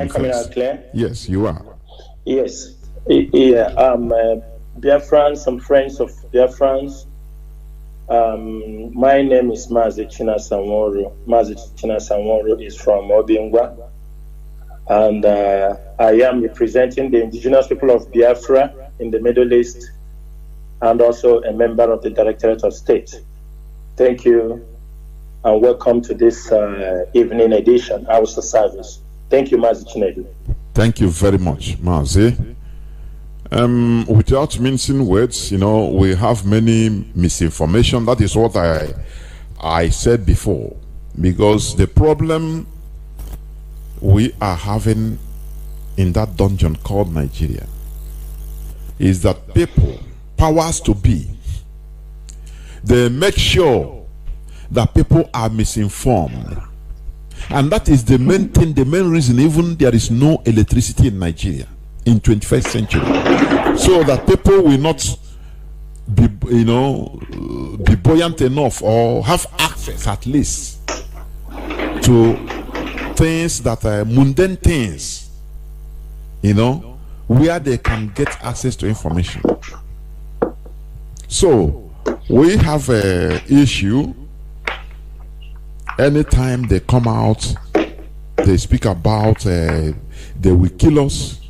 Coming out clear? Yes, you are. Yes. Yeah. Biafrans, some friends of Biafrans. My name is Mazi China Sanworo. Mazi China Sanworo is from Obingwa. And I am representing the indigenous people of Biafra in the Middle East and also a member of the Directorate of State. Thank you and welcome to this evening edition, Hours of Service. Thank you, Mazi Chinedu. Thank you very much, Mazi. Without mincing words, we have many misinformation. That is what I said before. Because the problem we are having in that dungeon called Nigeria is that people, powers to be, they make sure that people are misinformed. And that is the main thing, the main reason even there is no electricity in Nigeria in 21st century. So that people will not be, be buoyant enough or have access at least to things that are mundane things, where they can get access to information. So we have an issue. Anytime they come out, they speak about they will kill us,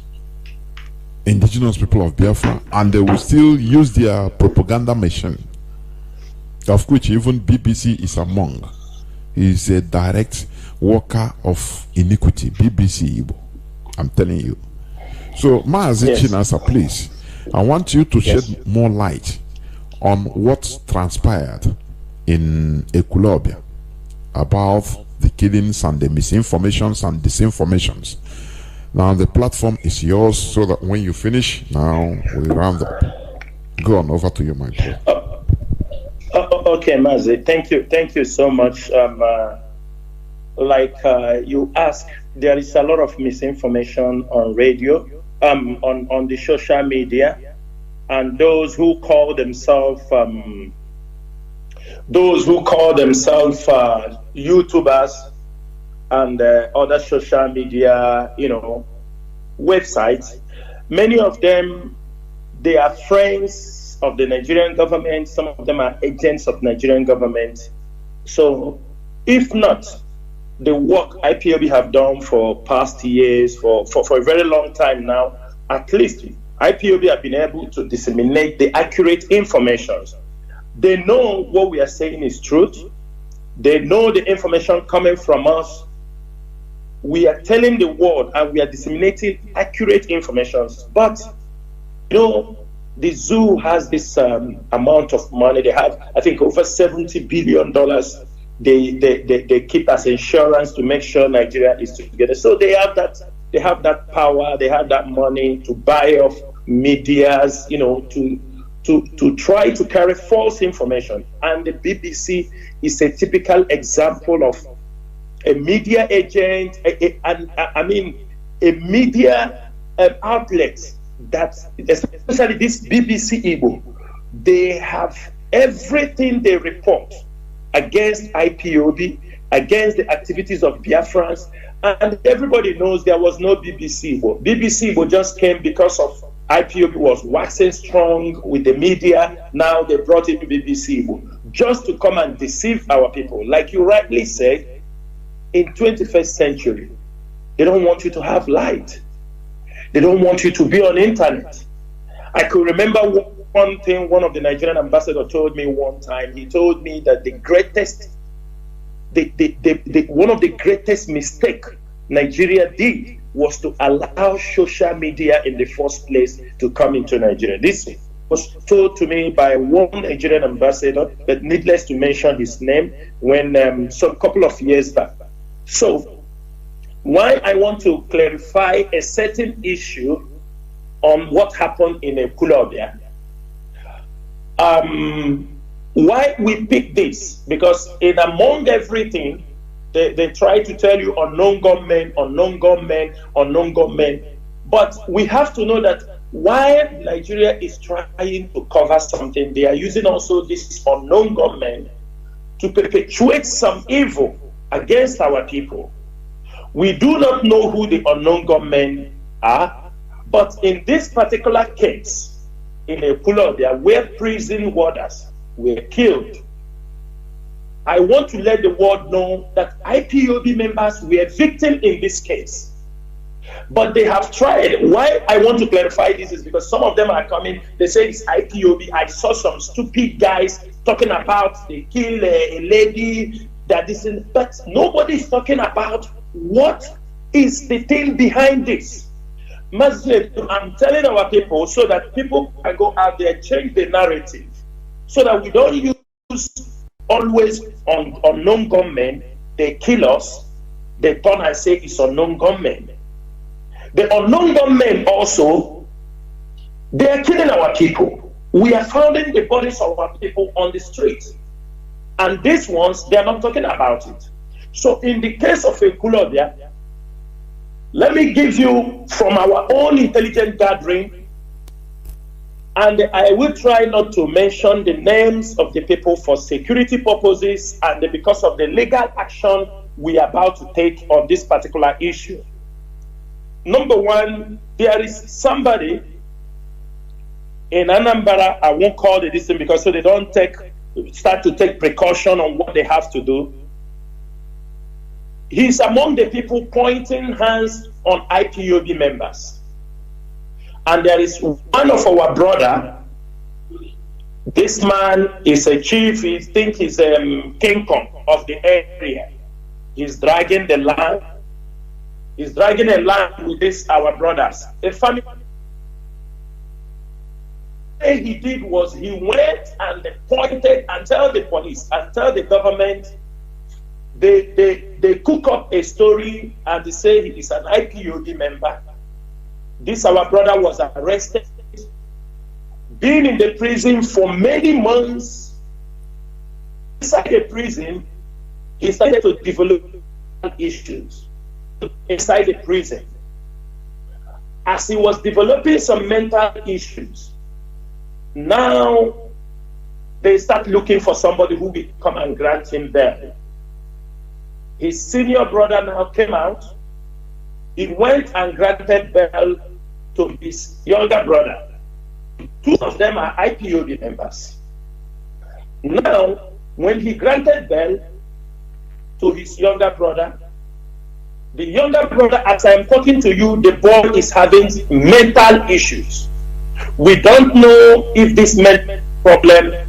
indigenous people of Biafra, and they will still use their propaganda machine, of which even BBC is among. He is a direct worker of iniquity, BBC Igbo. I'm telling you. So, Maazi Chinasa, please, I want you to shed more light on what transpired in Ekulobia about the killings and the misinformations and disinformations. Now the platform is yours, so that when you finish, now we round up. Go on, over to you, my brother. Okay, Mazi, thank you so much. You asked, there is a lot of misinformation on radio, on the social media, and those who call themselves YouTubers and other social media, websites. Many of them, they are friends of the Nigerian government. Some of them are agents of Nigerian government. So, if not the work IPOB have done for past years, for a very long time now, at least IPOB have been able to disseminate the accurate information. They know what we are saying is truth. They know the information coming from us. We are telling the world and we are disseminating accurate information. But, the zoo has this amount of money. They have, I think, over $70 billion. They keep as insurance to make sure Nigeria is together. So they have that power, they have that money to buy off medias, to try to carry false information. And the BBC is a typical example of a media agent, a media outlet that, especially this BBC Igbo, they have everything they report against IPOB, against the activities of Biafrans, and everybody knows there was no BBC Igbo. BBC Igbo just came because of IPOB was waxing strong with the media. Now they brought in BBC Igbo just to come and deceive our people. Like you rightly said, in 21st century, they don't want you to have light. They don't want you to be on internet. I could remember one thing one of the Nigerian ambassadors told me one time. He told me that one of the greatest mistakes Nigeria did was to allow social media in the first place to come into Nigeria. This was told to me by one Nigerian ambassador, but needless to mention his name, when some couple of years back. So, why I want to clarify a certain issue on what happened in Ekulobia. Why we pick this? Because in among everything, they try to tell you unknown gunmen. But we have to know that while Nigeria is trying to cover something, they are using also this unknown gunmen to perpetuate some evil against our people. We do not know who the unknown gunmen are, but in this particular case, in Ipob, where prison warders were killed, I want to let the world know that IPOB members were victims in this case. But they have tried. Why I want to clarify this is because some of them are coming, they say it's IPOB. I saw some stupid guys talking about they kill a lady, that this, but nobody is talking about what is the thing behind this. I'm telling our people so that people can go out there, change the narrative, so that we don't use always on unknown gunmen. They kill us, they turn and say it's unknown gunmen. The unknown gunmen also, they are killing our people. We are finding the bodies of our people on the street. And these ones, they are not talking about it. So in the case of Ipob, let me give you from our own intelligence gathering, and I will try not to mention the names of the people for security purposes and because of the legal action we are about to take on this particular issue. Number one, there is somebody in Anambra, I won't call the distance because so they don't start to take precaution on what they have to do. He's among the people pointing hands on IPOB members. And there is one of our brother. This man is a chief. He thinks he's a King Kong of the area. He's dragging the land. He's dragging a land with this our brothers. A family. What he did was he went and pointed and tell the police and tell the government. They cook up a story and they say he is an IPOB member. This our brother was arrested, been in the prison for many months. Inside the prison, he started to develop issues inside the prison. As he was developing some mental issues, now they start looking for somebody who will come and grant him bail. His senior brother now came out. He went and granted bail to his younger brother. Two of them are IPOB members. Now, when he granted bail to his younger brother, the younger brother, as I'm talking to you, the boy is having mental issues. We don't know if this mental problem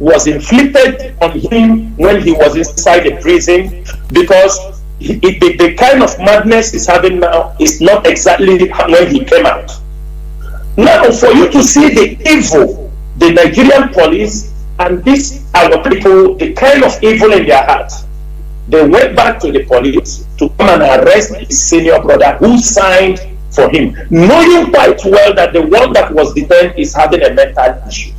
was inflicted on him when he was inside the prison, because the kind of madness he's having now is not exactly when he came out. Now, for you to see the evil, the Nigerian police and this our people, the kind of evil in their hearts, they went back to the police to come and arrest his senior brother who signed for him, knowing quite well that the one that was detained is having a mental issue.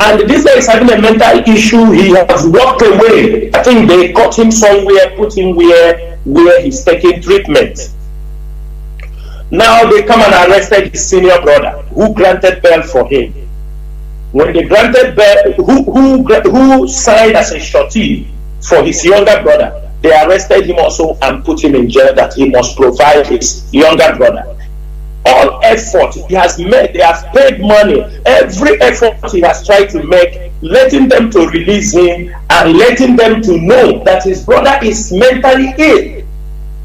And this guy is having a mental issue. He has walked away. I think they caught him somewhere, put him where he's taking treatment. Now they come and arrested his senior brother who granted bail for him. When they granted bail, who signed as a surety for his younger brother, they arrested him also and put him in jail that he must provide his younger brother. All effort he has made, they have paid money. Every effort he has tried to make, letting them to release him and letting them to know that his brother is mentally ill.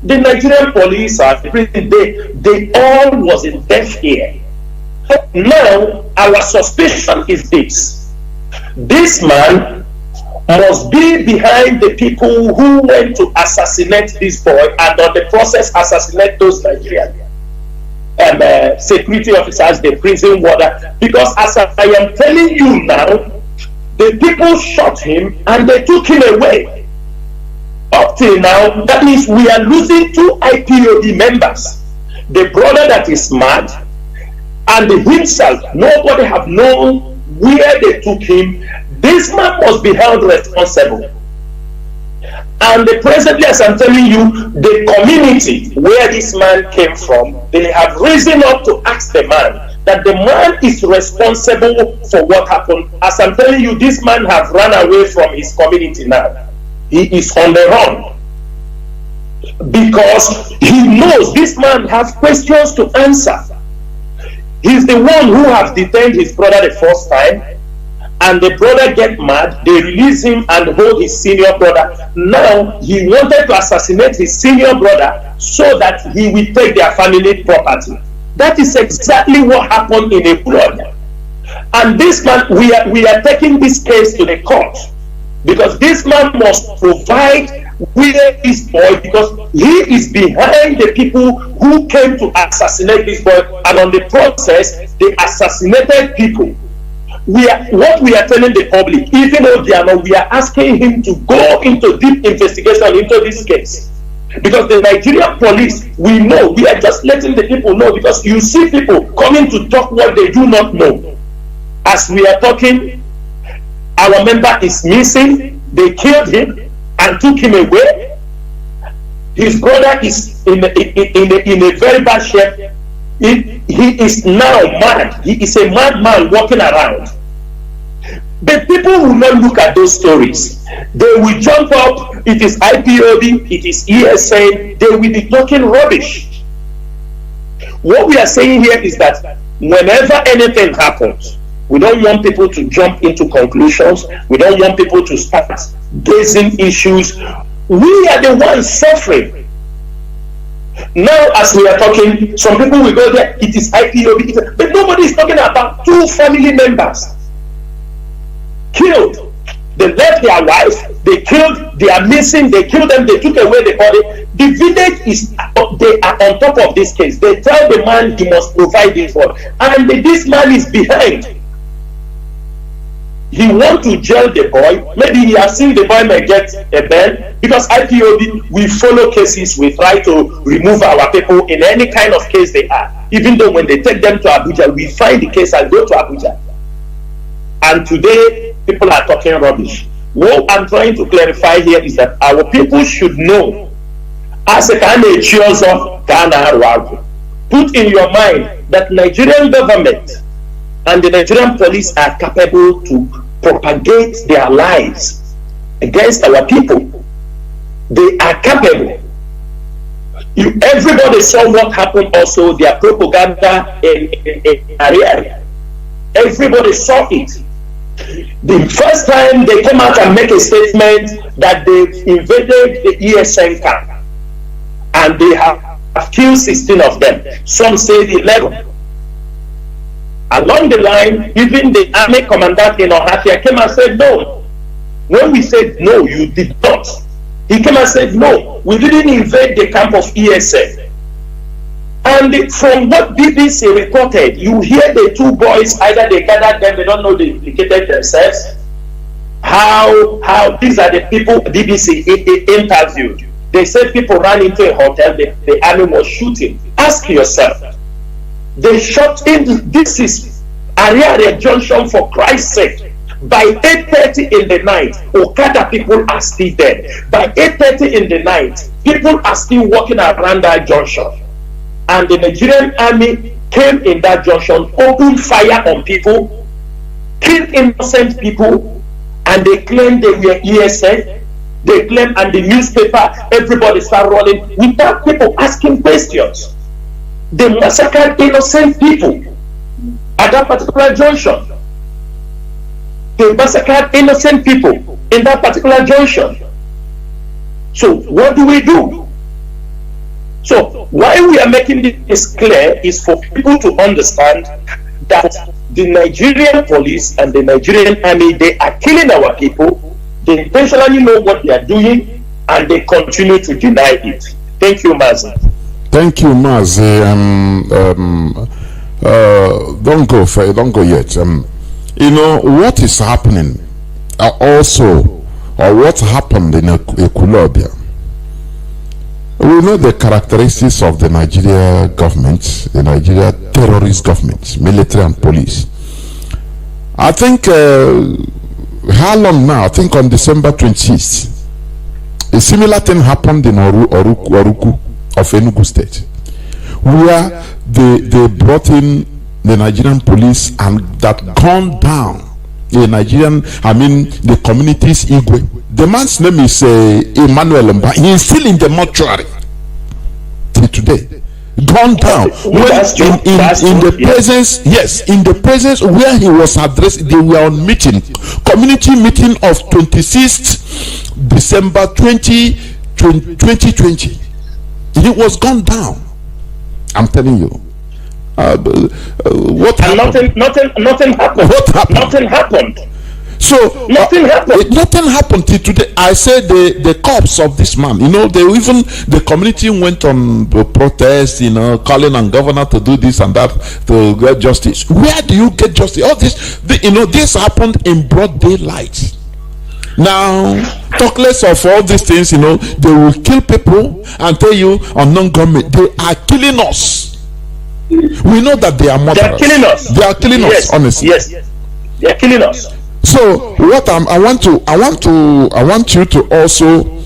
The Nigerian police are they all was in deaf ear. Now our suspicion is this: this man must be behind the people who went to assassinate this boy and on the process assassinate those Nigerian security officers, the prison warder. Because as I am telling you now, the people shot him and they took him away. Up till now, that means we are losing two IPOB members. The brother that is mad and himself, nobody have known where they took him. This man must be held responsible. And presently, as I'm telling you, the community where this man came from, they have risen up to ask the man that the man is responsible for what happened. As I'm telling you, this man has run away from his community now. He is on the run. because he knows this man has questions to answer. He's the one who has detained his brother the first time, and the brother get mad, they release him and hold his senior brother. Now he wanted to assassinate his senior brother so that he will take their family property. That is exactly what happened in Ipob. And this man, we are taking this case to the court, because this man must provide where this boy, because he is behind the people who came to assassinate this boy, and on the process they assassinated people. What we are telling the public, even though they are not, we are asking him to go into deep investigation into this case, because the Nigerian police, we know, we are just letting the people know, because you see people coming to talk what they do not know. As we are talking, our member is missing. They killed him and took him away. His brother is in a very bad shape. He is now mad. He is a madman walking around. But people will not look at those stories. They will jump up. It is Ipob, it is ESN. They will be talking rubbish. What we are saying here is that whenever anything happens, we don't want people to jump into conclusions. We don't want people to start gazing issues. We are the ones suffering. Now, as we are talking, some people will go there, it is Ipob, but nobody is talking about two family members killed. They left their wife, they killed, they are missing, they killed them, they took away the body. The village is, they are on top of this case. They tell the man he must provide this body, and this man is behind. He wants to jail the boy. Maybe he has seen the boy may get a bail, because Ipob, we follow cases, we try to remove our people in any kind of case they are. Even though when they take them to Abuja, we find the case and go to Abuja. And today, people are talking rubbish. What I'm trying to clarify here is that our people should know, as a kind of put in your mind that Nigerian government and the Nigerian police are capable to propagate their lies against our people. They are capable. Everybody saw what happened also, their propaganda in area. Everybody saw it. The first time they came out and make a statement that they've invaded the ESN camp and they have killed 16 of them. Some say 11. Along the line, even the army commandant in Ohatia came and said no. When we said no, you did not. He came and said no, we didn't invade the camp of ESN. And from what BBC reported, you hear the two boys, either they gathered them, they don't know they implicated themselves. How these are the people BBC interviewed. They said people ran into a hotel, the army was shooting. Ask yourself, they shot in, this is Ariaria Junction, for Christ's sake. By 8:30 in the night, Okada people are still dead. By 8:30 in the night, people are still walking around that junction. And the Nigerian army came in that junction, opened fire on people, killed innocent people, and they claimed they were ESN. They claimed, and the newspaper, everybody started rolling without people asking questions. They massacred innocent people at that particular junction. They massacred innocent people in that particular junction. So what do? So why we are making this clear is for people to understand that the Nigerian police and the Nigerian army, they are killing our people. They intentionally know what they are doing, and they continue to deny it. Thank you, Mazi. Thank you, Mazi. Don't go yet. You know what is happening also, or what happened in Ekulobia. We know the characteristics of the Nigeria government, the Nigeria terrorist government, military and police. I think, how long now? I think on December 26th, a similar thing happened in Oruku of Enugu State, where they brought in the Nigerian police and that gunned down the Nigerian, the community's Igwe. The man's name is Emmanuel Mba. He is still in the mortuary. till today. Gone down. When in the presence, yes, in the presence where he was addressed, they were on meeting, community meeting of 26th December 2020. It was gone down. I'm telling you. What happened? Nothing happened. What happened? Nothing happened. So nothing happened. Nothing happened till today. I said the corpse of this man. The community went on protest. Calling on governor to do this and that to get justice. Where do you get justice? All this, this happened in broad daylight. Now, talk less of all these things. They will kill people and tell you unknown government they are killing us. We know that they are murderers. They are killing us. They are killing us. Honestly, yes, they are killing us. So what I want you to also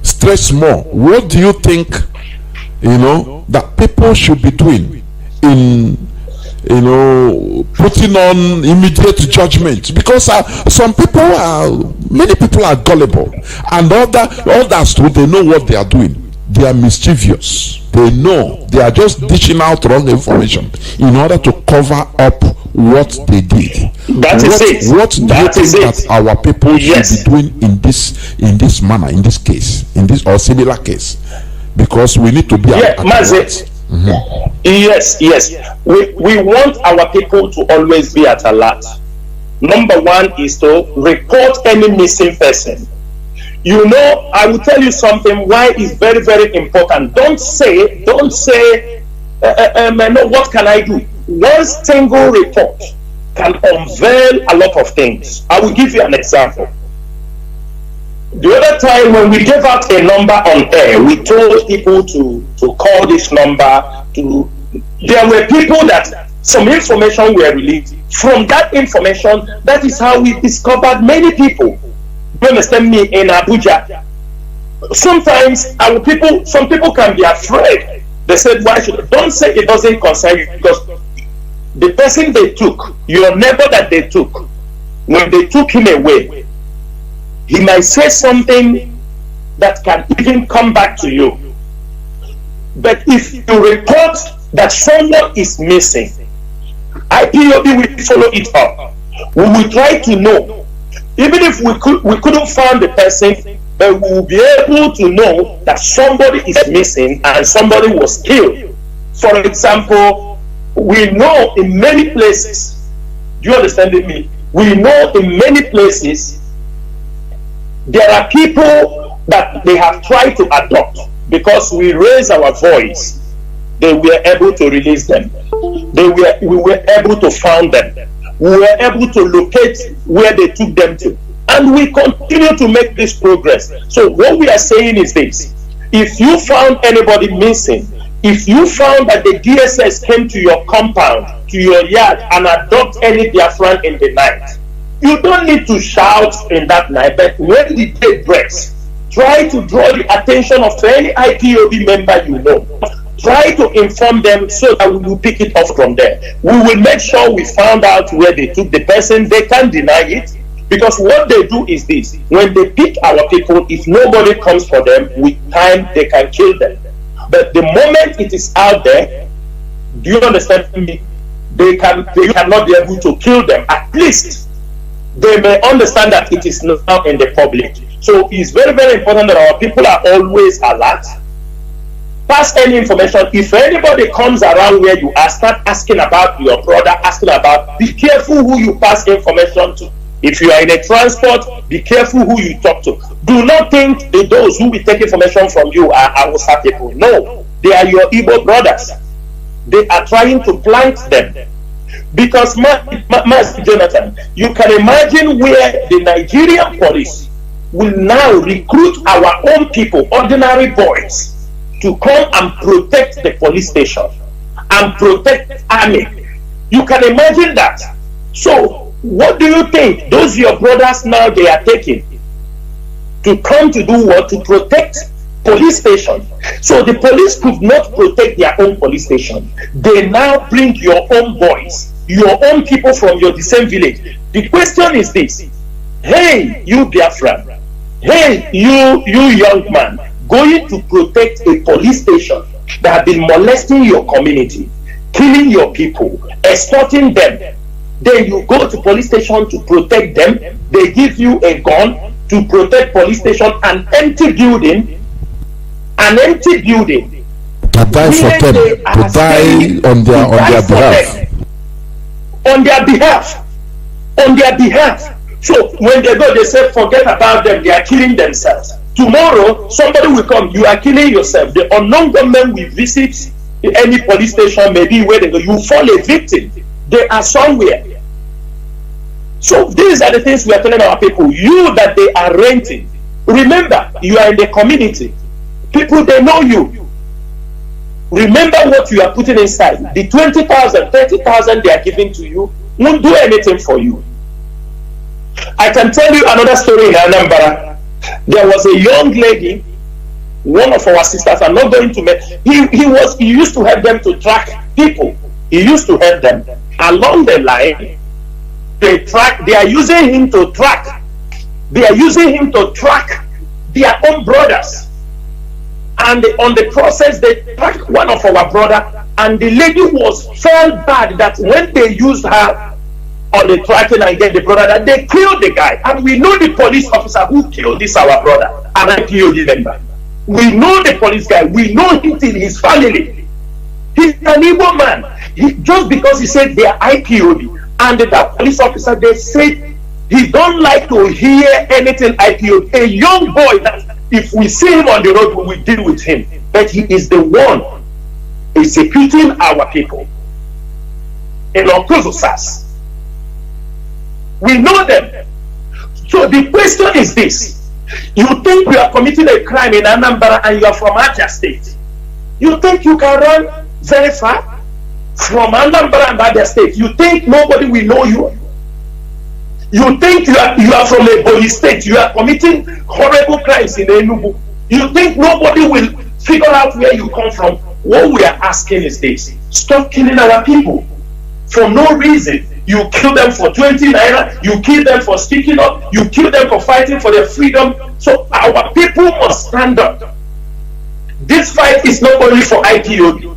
stress more. What do you think that people should be doing in putting on immediate judgment? Because many people are gullible, and others too, they know what they are doing. They are mischievous. They know they are just dishing out wrong information in order to cover up what they did. What do you think that our people should be doing in this manner, in this case, in this or similar case? Because we need to be alert. Yes. We want our people to always be at alert. Number one is to report any missing person. I will tell you something why it's very, very important. Don't say, what can I do? One single report can unveil a lot of things. I will give you an example. The other time when we gave out a number on air, we told people to call this number. There were people that some information were released. From that information, that is how we discovered many people. You understand me? In Abuja, sometimes some people can be afraid. They said, "Why should?" Don't say it doesn't concern you, because the person they took, your neighbor that they took, when they took him away, he might say something that can even come back to you. But if you report that someone is missing, IPOB will follow it up. We will try to know. Even if we couldn't find the person, but we will be able to know that somebody is missing and somebody was killed. For example, we know in many places, do you understand me? We know in many places there are people that they have tried to adopt. Because we raised our voice, they were able to release them. We were able to find them. We were able to locate where they took them to. And we continue to make this progress. So what we are saying is this: if you found anybody missing, if you found that the DSS came to your compound, to your yard, and adopt any Biafran in the night, you don't need to shout in that night, but when the day breaks, try to draw the attention of any IPOB member you know. Try to inform them so that we will pick it up from there. We will make sure we found out where they took the person. They can't deny it, because what they do is this: when they pick our people, if nobody comes for them, with time they can kill them. But the moment it is out there, do you understand me? They cannot be able to kill them. At least they may understand that it is now in the public. So it's very, very important that our people are always alert. Pass any information. If anybody comes around where you are, start asking about your brother, be careful who you pass information to. If you are in a transport, be careful who you talk to. Do not think that those who will take information from you are Hausa people. No, they are your Igbo brothers. They are trying to plant them. Because, Master Jonathan, you can imagine where the Nigerian police will now recruit our own people, ordinary boys, to come and protect the police station and protect army. You can imagine that. So what do you think those your brothers now they are taking to come to do what? To protect police station. So the police could not protect their own police station. They now bring your own boys, your own people from the same village. The question is this: hey, you Biafra, hey, you young man, going to protect a police station that have been molesting your community, killing your people, extorting them. Then you go to police station to protect them. They give you a gun to protect police station, an empty building. To die for them, to die on their behalf. On their behalf. So when they go, they say, forget about them, they are killing themselves. Tomorrow, somebody will come, you are killing yourself. The unknown government will visit any police station, maybe where they go, you fall a victim. They are somewhere. So these are the things we are telling our people. You that they are renting, remember, you are in the community. People, they know you. Remember what you are putting inside. The 20,000, 30,000 they are giving to you won't do anything for you. I can tell you another story in Anambra. There was a young lady, one of our sisters, I'm not going to make, he used to help them to track people. He used to help them. Along the line, they are using him to track. They are using him to track their own brothers. And on the process, they tracked one of our brother, and the lady felt bad that when they used her on the tracking and get the brother, that they killed the guy. And we know the police officer who killed this our brother, and I killed the member. We know the police guy. We know him till his family. He's an Igbo man. Just because he said they are IPOB, and that police officer, they said he don't like to hear anything IPOB. A young boy that if we see him on the road, we will deal with him. But he is the one executing our people in Okozosas. We know them. So the question is this: you think you are committing a crime in Anambra and you are from Abia State? You think you can run very far from Anambra and Abia State? You think nobody will know you? You think you are from a Ebonyi State? You are committing horrible crimes in Enugu. You think nobody will figure out where you come from? What we are asking is this: stop killing our people for no reason. You kill them for 20 naira, you kill them for speaking up, you kill them for fighting for their freedom. So our people must stand up. This fight is not only for IPOB,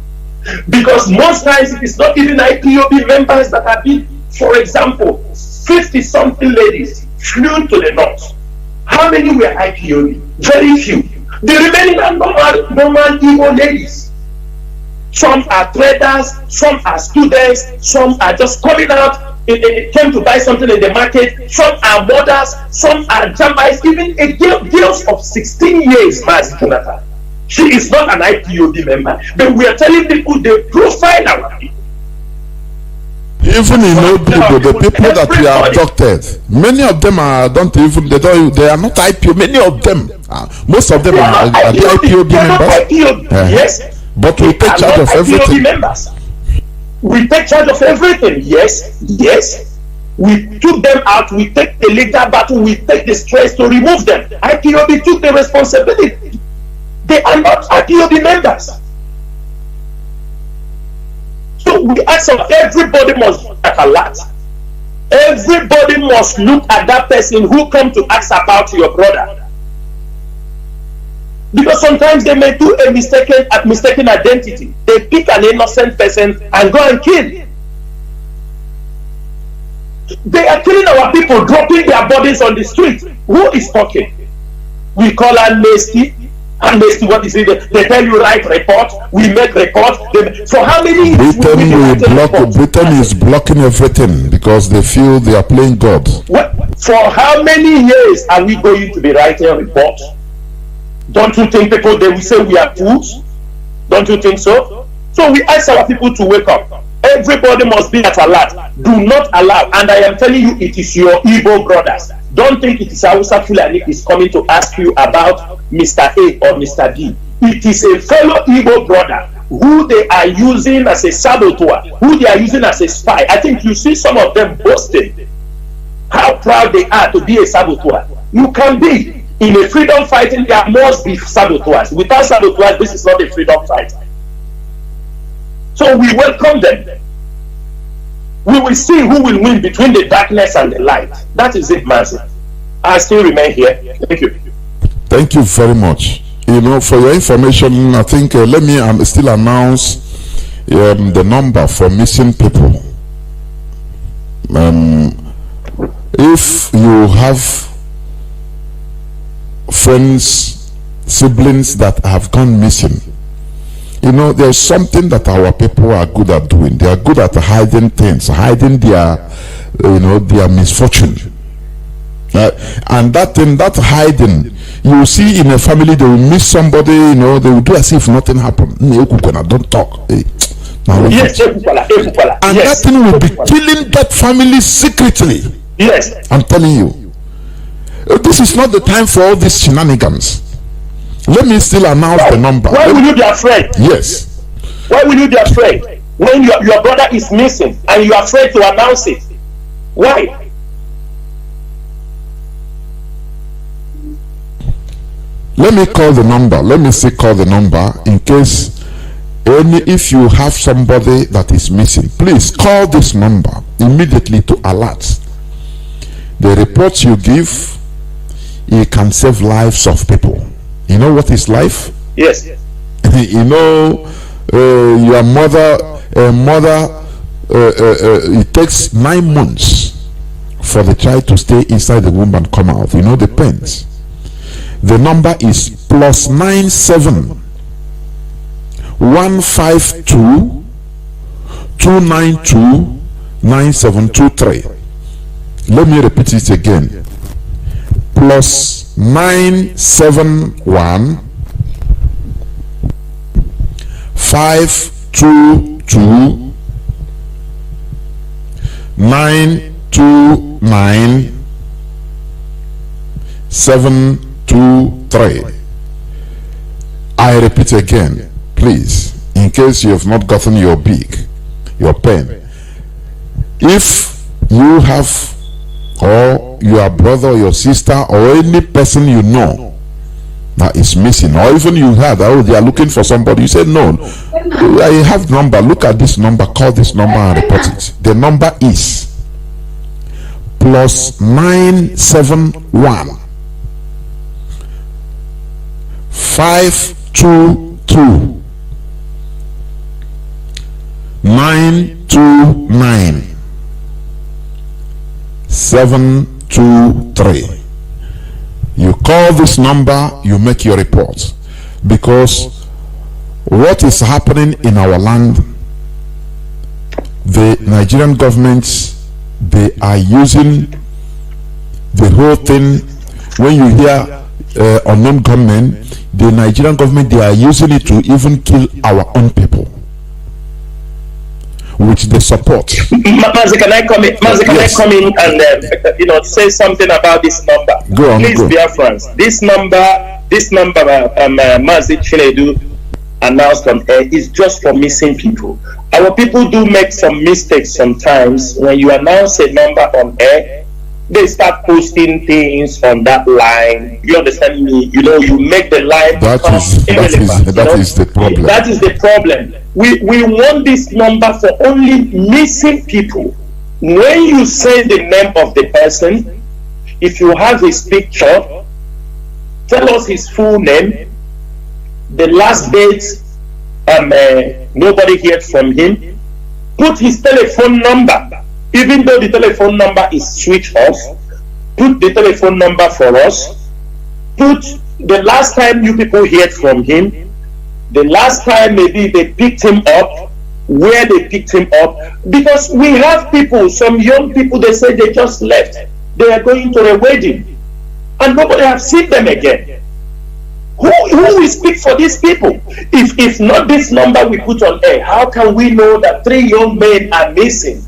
because most times it is not even IPOB members that have been. For example, 50-something ladies flew to the north. How many were IPOB? Very few. The remaining are normal Igbo ladies. Some are traders, some are students, some are just coming out, came to buy something in the market, some are mothers, some are Jambais, even a girl of 16 years, Mazi Jonathan. She is not an IPOB member, but we are telling people they profile our people. Even in old people, the people that we are abducted, many of them are they are not IPO. Many of them, most of them are the IPOB members. Yes, but we take charge of everything. Members. We take charge of everything. Yes. We took them out. We take the legal battle. We take the stress to remove them. IPOB took the responsibility. They are not IPOB members. So we ask everybody must look at a lot. Everybody must look at that person who come to ask about your brother. Because sometimes they may do a mistaken identity. They pick an innocent person and go and kill. They are killing our people, dropping their bodies on the street. Who is talking? We call her Nasty. And Nasty, what is it? They tell you write report. We make report. For how many years? Britain is blocking everything because they feel they are playing God. For how many years are we going to be writing a report? Don't you think people, they will say we are fools? Don't you think so? So we ask our people to wake up. Everybody must be at alert. Do not allow, and I am telling you, it is your Igbo brothers. Don't think it is Hausa Fulani is coming to ask you about Mr. A or Mr. B. It is a fellow Igbo brother who they are using as a saboteur, who they are using as a spy. I think you see some of them boasting how proud they are to be a saboteur. You can be. In a freedom fighting, there must be saboteurs. Without saboteurs, this is not a freedom fight. So we welcome them. We will see who will win between the darkness and the light. That is it, Mazi. I still remain here. Thank you. Thank you very much You know, for your information, I think let me still announce the number for missing people. If you have friends, siblings that have gone missing, you know, there's something that our people are good at doing. They are good at hiding things, hiding their, you know, their misfortune. And that thing, that hiding, you see in a family, they will miss somebody, you know, they will do as if nothing happened. Don't talk. Yes, and that thing will be killing that family secretly. Yes. I'm telling you. This is not the time for all these shenanigans. Let me still announce the number. Why will you be afraid? Yes. Why will you be afraid when your brother is missing and you are afraid to announce it? Why? Let me call the number. Let me still call the number in case if you have somebody that is missing, please call this number immediately to alert. The reports you give, it can save lives of people. You know what is life? Yes. You know, your mother, it takes 9 months for the child to stay inside the womb and come out. You know the pains. The number is +97 152 292 9723. Let me repeat it again. +971 522 929 723. I repeat again, please, in case you have not gotten your pen. If you have, or your brother or your sister or any person you know that is missing, or even you heard, oh, they are looking for somebody, you say, no, I have number, look at this number, call this number and report it. The number is +971 522 929 723. You call this number, you make your report, because what is happening in our land, the Nigerian government, they are using the whole thing. When you hear unknown gunmen, the Nigerian government, they are using it to even kill our own people, which they support. Mazi, can I come in? Mazi, can Yes. I come in and say something about this number? Go on, Please, go. Biafrans. This number, Mazi Chinedu announced on air is just for missing people. Our people do make some mistakes sometimes. When you announce a number on air, they start posting things on that line. You understand me? You know, you make the line That become is irrelevant. the problem. That is the problem. We want this number for only missing people. When you say the name of the person, if you have his picture, tell us his full name, the last date, nobody heard from him. Put his telephone number, even though the telephone number is switched off. Put the telephone number for us. Put the last time you people heard from him, the last time maybe they picked him up, where they picked him up. Because we have people, some young people, they say they just left. They are going to a wedding and nobody has seen them again. Who will speak for these people? If not this number we put on air, how can we know that 3 young men are missing?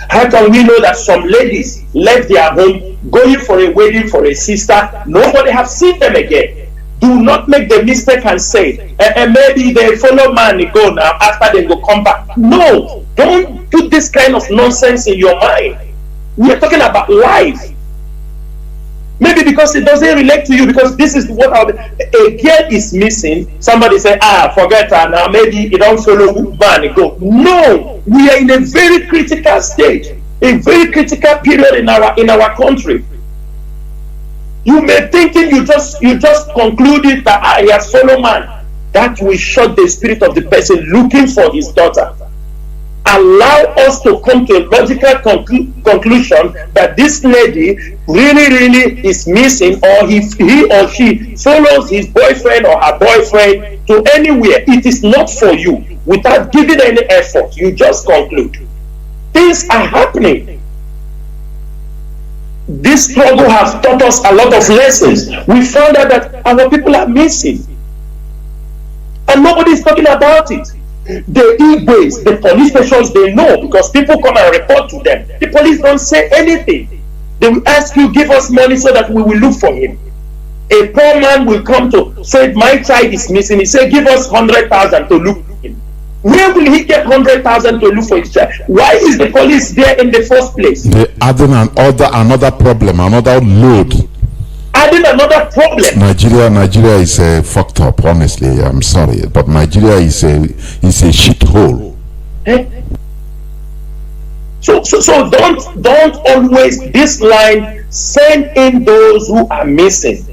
How can we know that some ladies left their home going for a wedding for a sister? Nobody have seen them again. Do not make the mistake and say, maybe they follow man go now, after they go come back. No, don't put this kind of nonsense in your mind. We are talking about life. Maybe because it doesn't relate to you, because this is what a girl is missing. Somebody say, forget her now, maybe you don't follow man go. No, we are in a very critical stage, a very critical period in our country. You may thinking you just concluded that he has follow man. That will shut the spirit of the person looking for his daughter. Allow us to come to a logical conclusion that this lady really is missing, or he or she follows his boyfriend or her boyfriend to anywhere. It is not for you. Without giving any effort, you just conclude. Things are happening. This struggle has taught us a lot of lessons. We found out that our people are missing, and nobody is talking about it. The Igbos, the police stations, they know, because people come and report to them. The police don't say anything. They will ask you, give us money so that we will look for him. A poor man will come to say, my child is missing. He say, give us 100,000 to look for him. Where will he get 100,000 to look for his child? Why is the police there in the first place? They adding another problem, another load. Adding another problem. Nigeria is fucked up. Honestly, I'm sorry, but Nigeria is a shithole. Eh? So don't always this line send in those who are missing.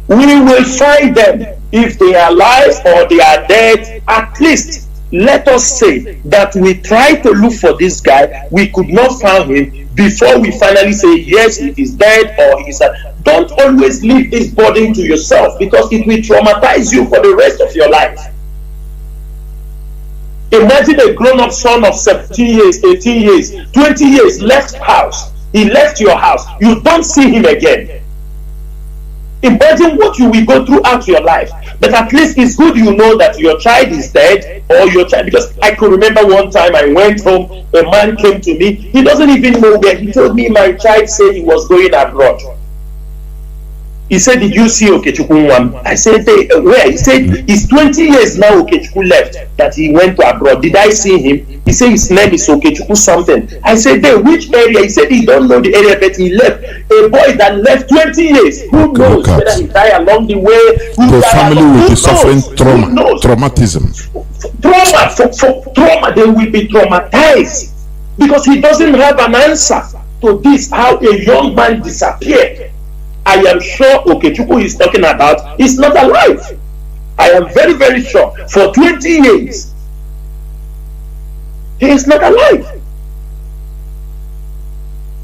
We will find them. If they are alive or they are dead, at least let us say that we tried to look for this guy, we could not find him before we finally say yes, he is dead or he's Don't always leave this burden to yourself, because it will traumatize you for the rest of your life. Imagine a grown-up son of 17 years, 18 years, 20 years left house. He left your house. You don't see him again. Imagine what you will go throughout your life. But at least it's good you know that your child is dead, or your child, because I could remember one time I went home, a man came to me, he doesn't even know where. He told me my child said he was going abroad. He said, did you see Okechukwu? I said, where? He said, it's 20 years now Okechukwu left that he went to abroad. Did I see him? He said his name is Okechukwu something. I said, which area? He said he don't know the area, but he left. A boy that left 20 years. Who knows whether he died along the way? The family will be suffering traumatism. Trauma, they will be traumatized, because he doesn't have an answer to this, how a young man disappeared. I am sure Okechukwu is talking about is not alive. I am very, very sure. For 20 years, he is not alive.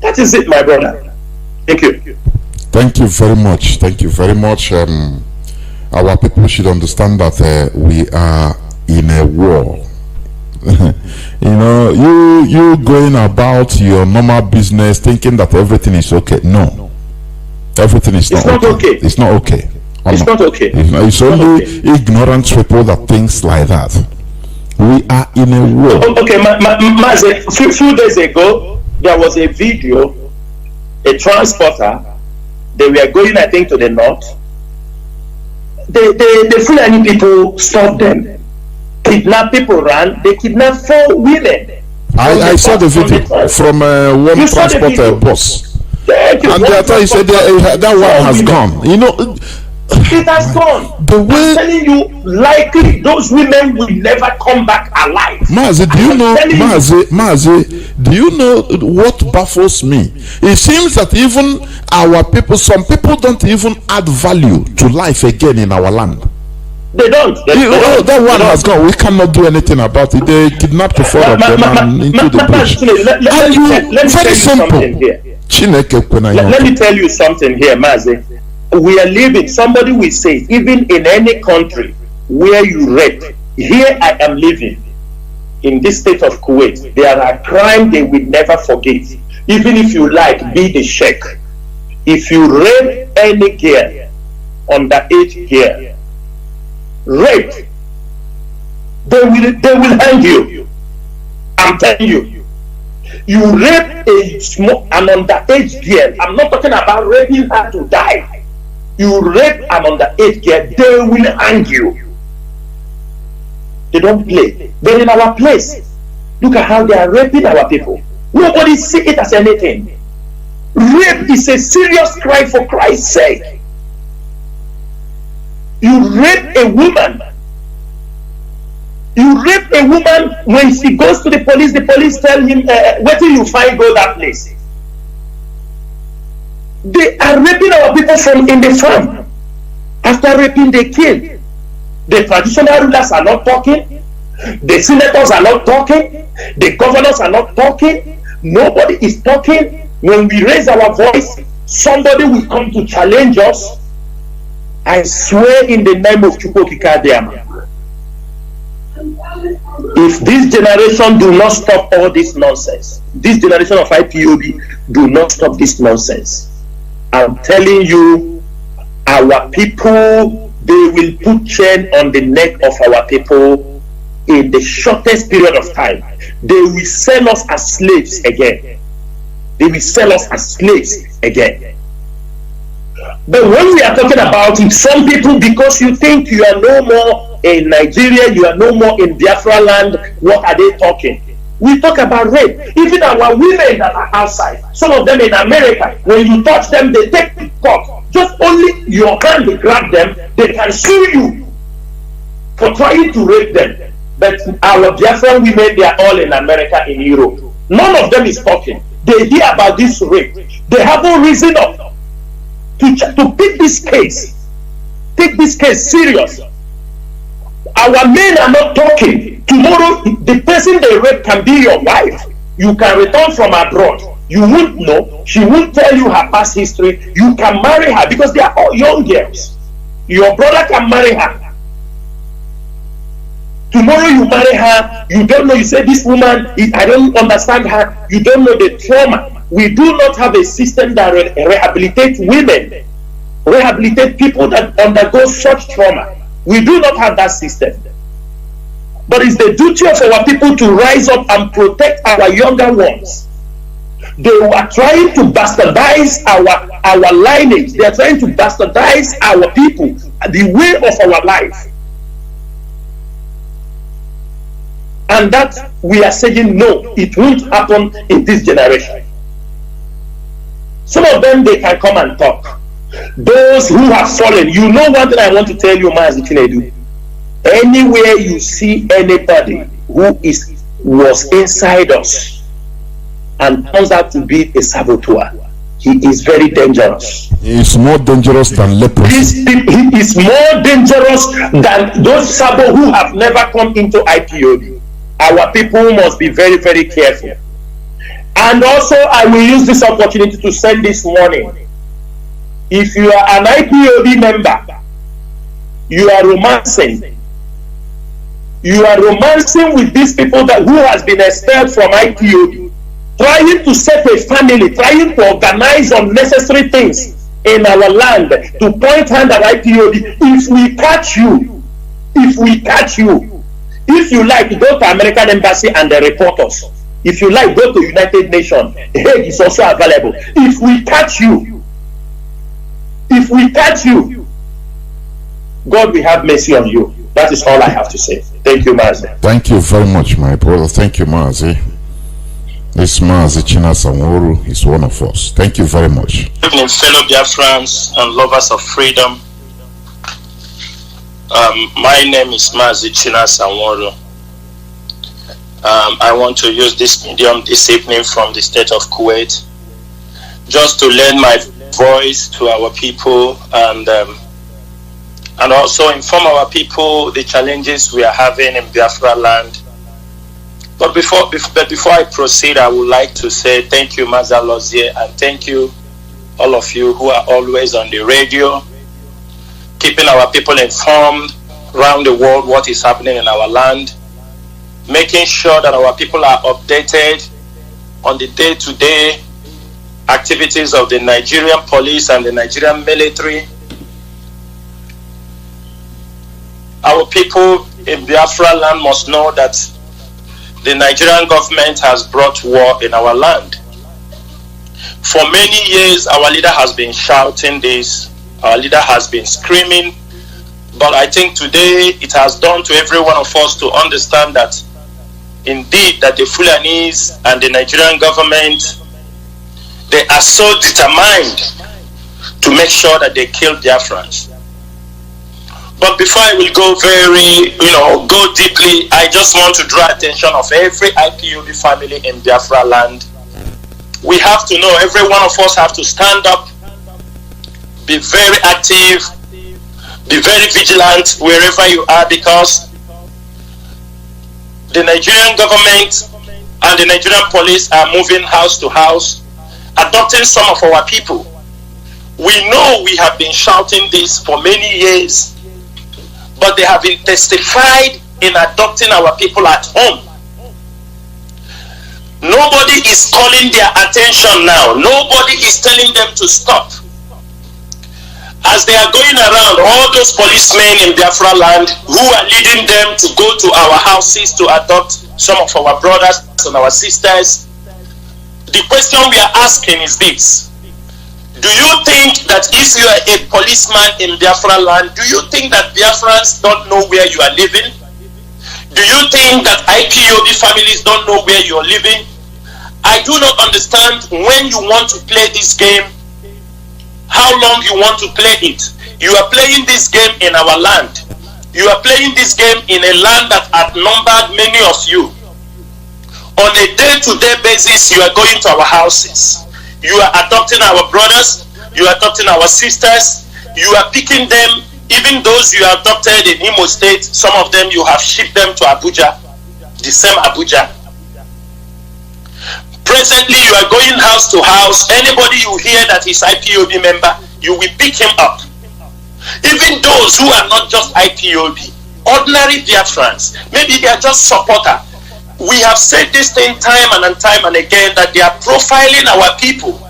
That is it, my brother. Thank you. Thank you very much. Thank you very much. Our people should understand that we are in a war. You know, you going about your normal business thinking that everything is okay. No. Everything is not okay. It's not okay. It's not okay. It's only ignorant people that thinks like that. We are in a war. Okay, Maze, a few days ago, there was a video, a transporter, they were going, I think, to the north. The Fulani people stopped them. Kidnapped people ran, they kidnapped 4 women. I saw the video from one transporter bus. And the other he said that one has gone. You know, it has gone. The way I'm telling you, likely those women will never come back alive. Mazi, do you know what baffles me? It seems that even our people, some people don't even add value to life again in our land. They don't. That one has gone. We cannot do anything about it. They kidnapped the 4 of them and into the bush. Very simple. Let me tell you something here, Mazi. We are living, somebody will say, even in any country where you rape, here I am living in this state of Kuwait, there are crimes they will never forget. Even if you like, be the sheikh. If you rape any girl, underage girl, rape, they will hang you. I'm telling you. You rape an underage girl. I'm not talking about raping her to die. You rape an underage girl, they will hang you. They don't play. They're in our place. Look at how they are raping our people. Nobody see it as anything. Rape is a serious crime, for Christ's sake. You rape a woman. You rape a woman, when she goes to the police tell him, where till you find, go that place. They are raping our people from in the farm. After raping, they kill. The traditional rulers are not talking. The senators are not talking. The governors are not talking. Nobody is talking. When we raise our voice, somebody will come to challenge us. I swear in the name of Chukwokikadiama, if this generation do not stop all this nonsense, this generation of IPOB do not stop this nonsense, I'm telling you, our people, they will put chain on the neck of our people in the shortest period of time. They will sell us as slaves again. They will sell us as slaves again. But when we are talking about it, some people, because you think you are no more in Nigeria, you are no more in Biafra land, what are they talking? We talk about rape. Even our women that are outside, some of them in America, when you touch them, they take the cock. Just only your hand will grab them, they can sue you for trying to rape them. But our Biafran women, they are all in America, in Europe. None of them is talking. They hear about this rape. They haven't risen up to pick this case. Take this case serious. Our men are not talking. Tomorrow, the person they rape can be your wife. You can return from abroad. You won't know. She won't tell you her past history. You can marry her because they are all young girls. Your brother can marry her. Tomorrow you marry her, you don't know, you say this woman, I don't understand her, you don't know the trauma. We do not have a system that rehabilitates women, rehabilitate people that undergo such trauma. We do not have that system. But it's the duty of our people to rise up and protect our younger ones. They are trying to bastardize our lineage. They are trying to bastardize our people, the way of our life. And that we are saying no, it won't happen in this generation. Some of them, they can come and talk. Those who have fallen, you know one thing I want to tell you, Mazi Chinedu. Anywhere you see anybody who was inside us and turns out to be a saboteur, he is very dangerous. He is more dangerous than leprosy. He is more dangerous than those sabo who have never come into IPOB. Our people must be very, very careful. And also, I will use this opportunity to send this warning. If you are an IPOB member, you are romancing. You are romancing with these people who has been expelled from IPOB, trying to set a family, trying to organize unnecessary things in our land, to point hand at IPOB. If we catch you, if you like, go to American Embassy and they report us. If you like, go to United Nations. Hague is also available. If we catch you, God will have mercy on you. That is all I have to say. Thank you, Mazi. Thank you very much, my brother. Thank you, Mazi. This Mazi Chinasanworu is one of us. Thank you very much. Good evening, fellow Biafrans and lovers of freedom. My name is Mazi Chinasanworu. I want to use this medium this evening from the state of Kuwait just to lend my voice to our people and also inform our people the challenges we are having in Biafra land. But before I proceed, I would like to say thank you, Maza Lozie, and thank you, all of you who are always on the radio, keeping our people informed around the world what is happening in our land, making sure that our people are updated on the day-to-day activities of the Nigerian police and the Nigerian military. Our people in Biafra land must know that the Nigerian government has brought war in our land. For many years, our leader has been shouting this, our leader has been screaming, but I think today it has dawned to every one of us to understand that indeed that the Fulanis and the Nigerian government, they are so determined to make sure that they kill Biafrans. But before I will go go deeply, I just want to draw attention of every IPOB family in Biafra land. We have to know, every one of us have to stand up be very active, be very vigilant wherever you are, because the Nigerian government and the Nigerian police are moving house to house, adopting some of our people. We know we have been shouting this for many years, but they have intensified in adopting our people at home. Nobody is calling their attention now. Nobody is telling them to stop. As they are going around, all those policemen in Biafra land who are leading them to go to our houses to adopt some of our brothers and our sisters, the question we are asking is this: do you think that if you are a policeman in Biafra land, do you think that Biafrans don't know where you are living? Do you think that IPOB families don't know where you are living? I do not understand when you want to play this game, how long you want to play it. You are playing this game in our land. You are playing this game in a land that outnumbered many of you. On a day-to-day basis, you are going to our houses. You are adopting our brothers. You are adopting our sisters. You are picking them. Even those you adopted in Imo State, some of them you have shipped them to Abuja, the same Abuja. Presently, you are going house to house. Anybody you hear that is IPOB member, you will pick him up. Even those who are not just IPOB, ordinary Biafrans, maybe they are just supporter. We have said this thing time and time and again that they are profiling our people.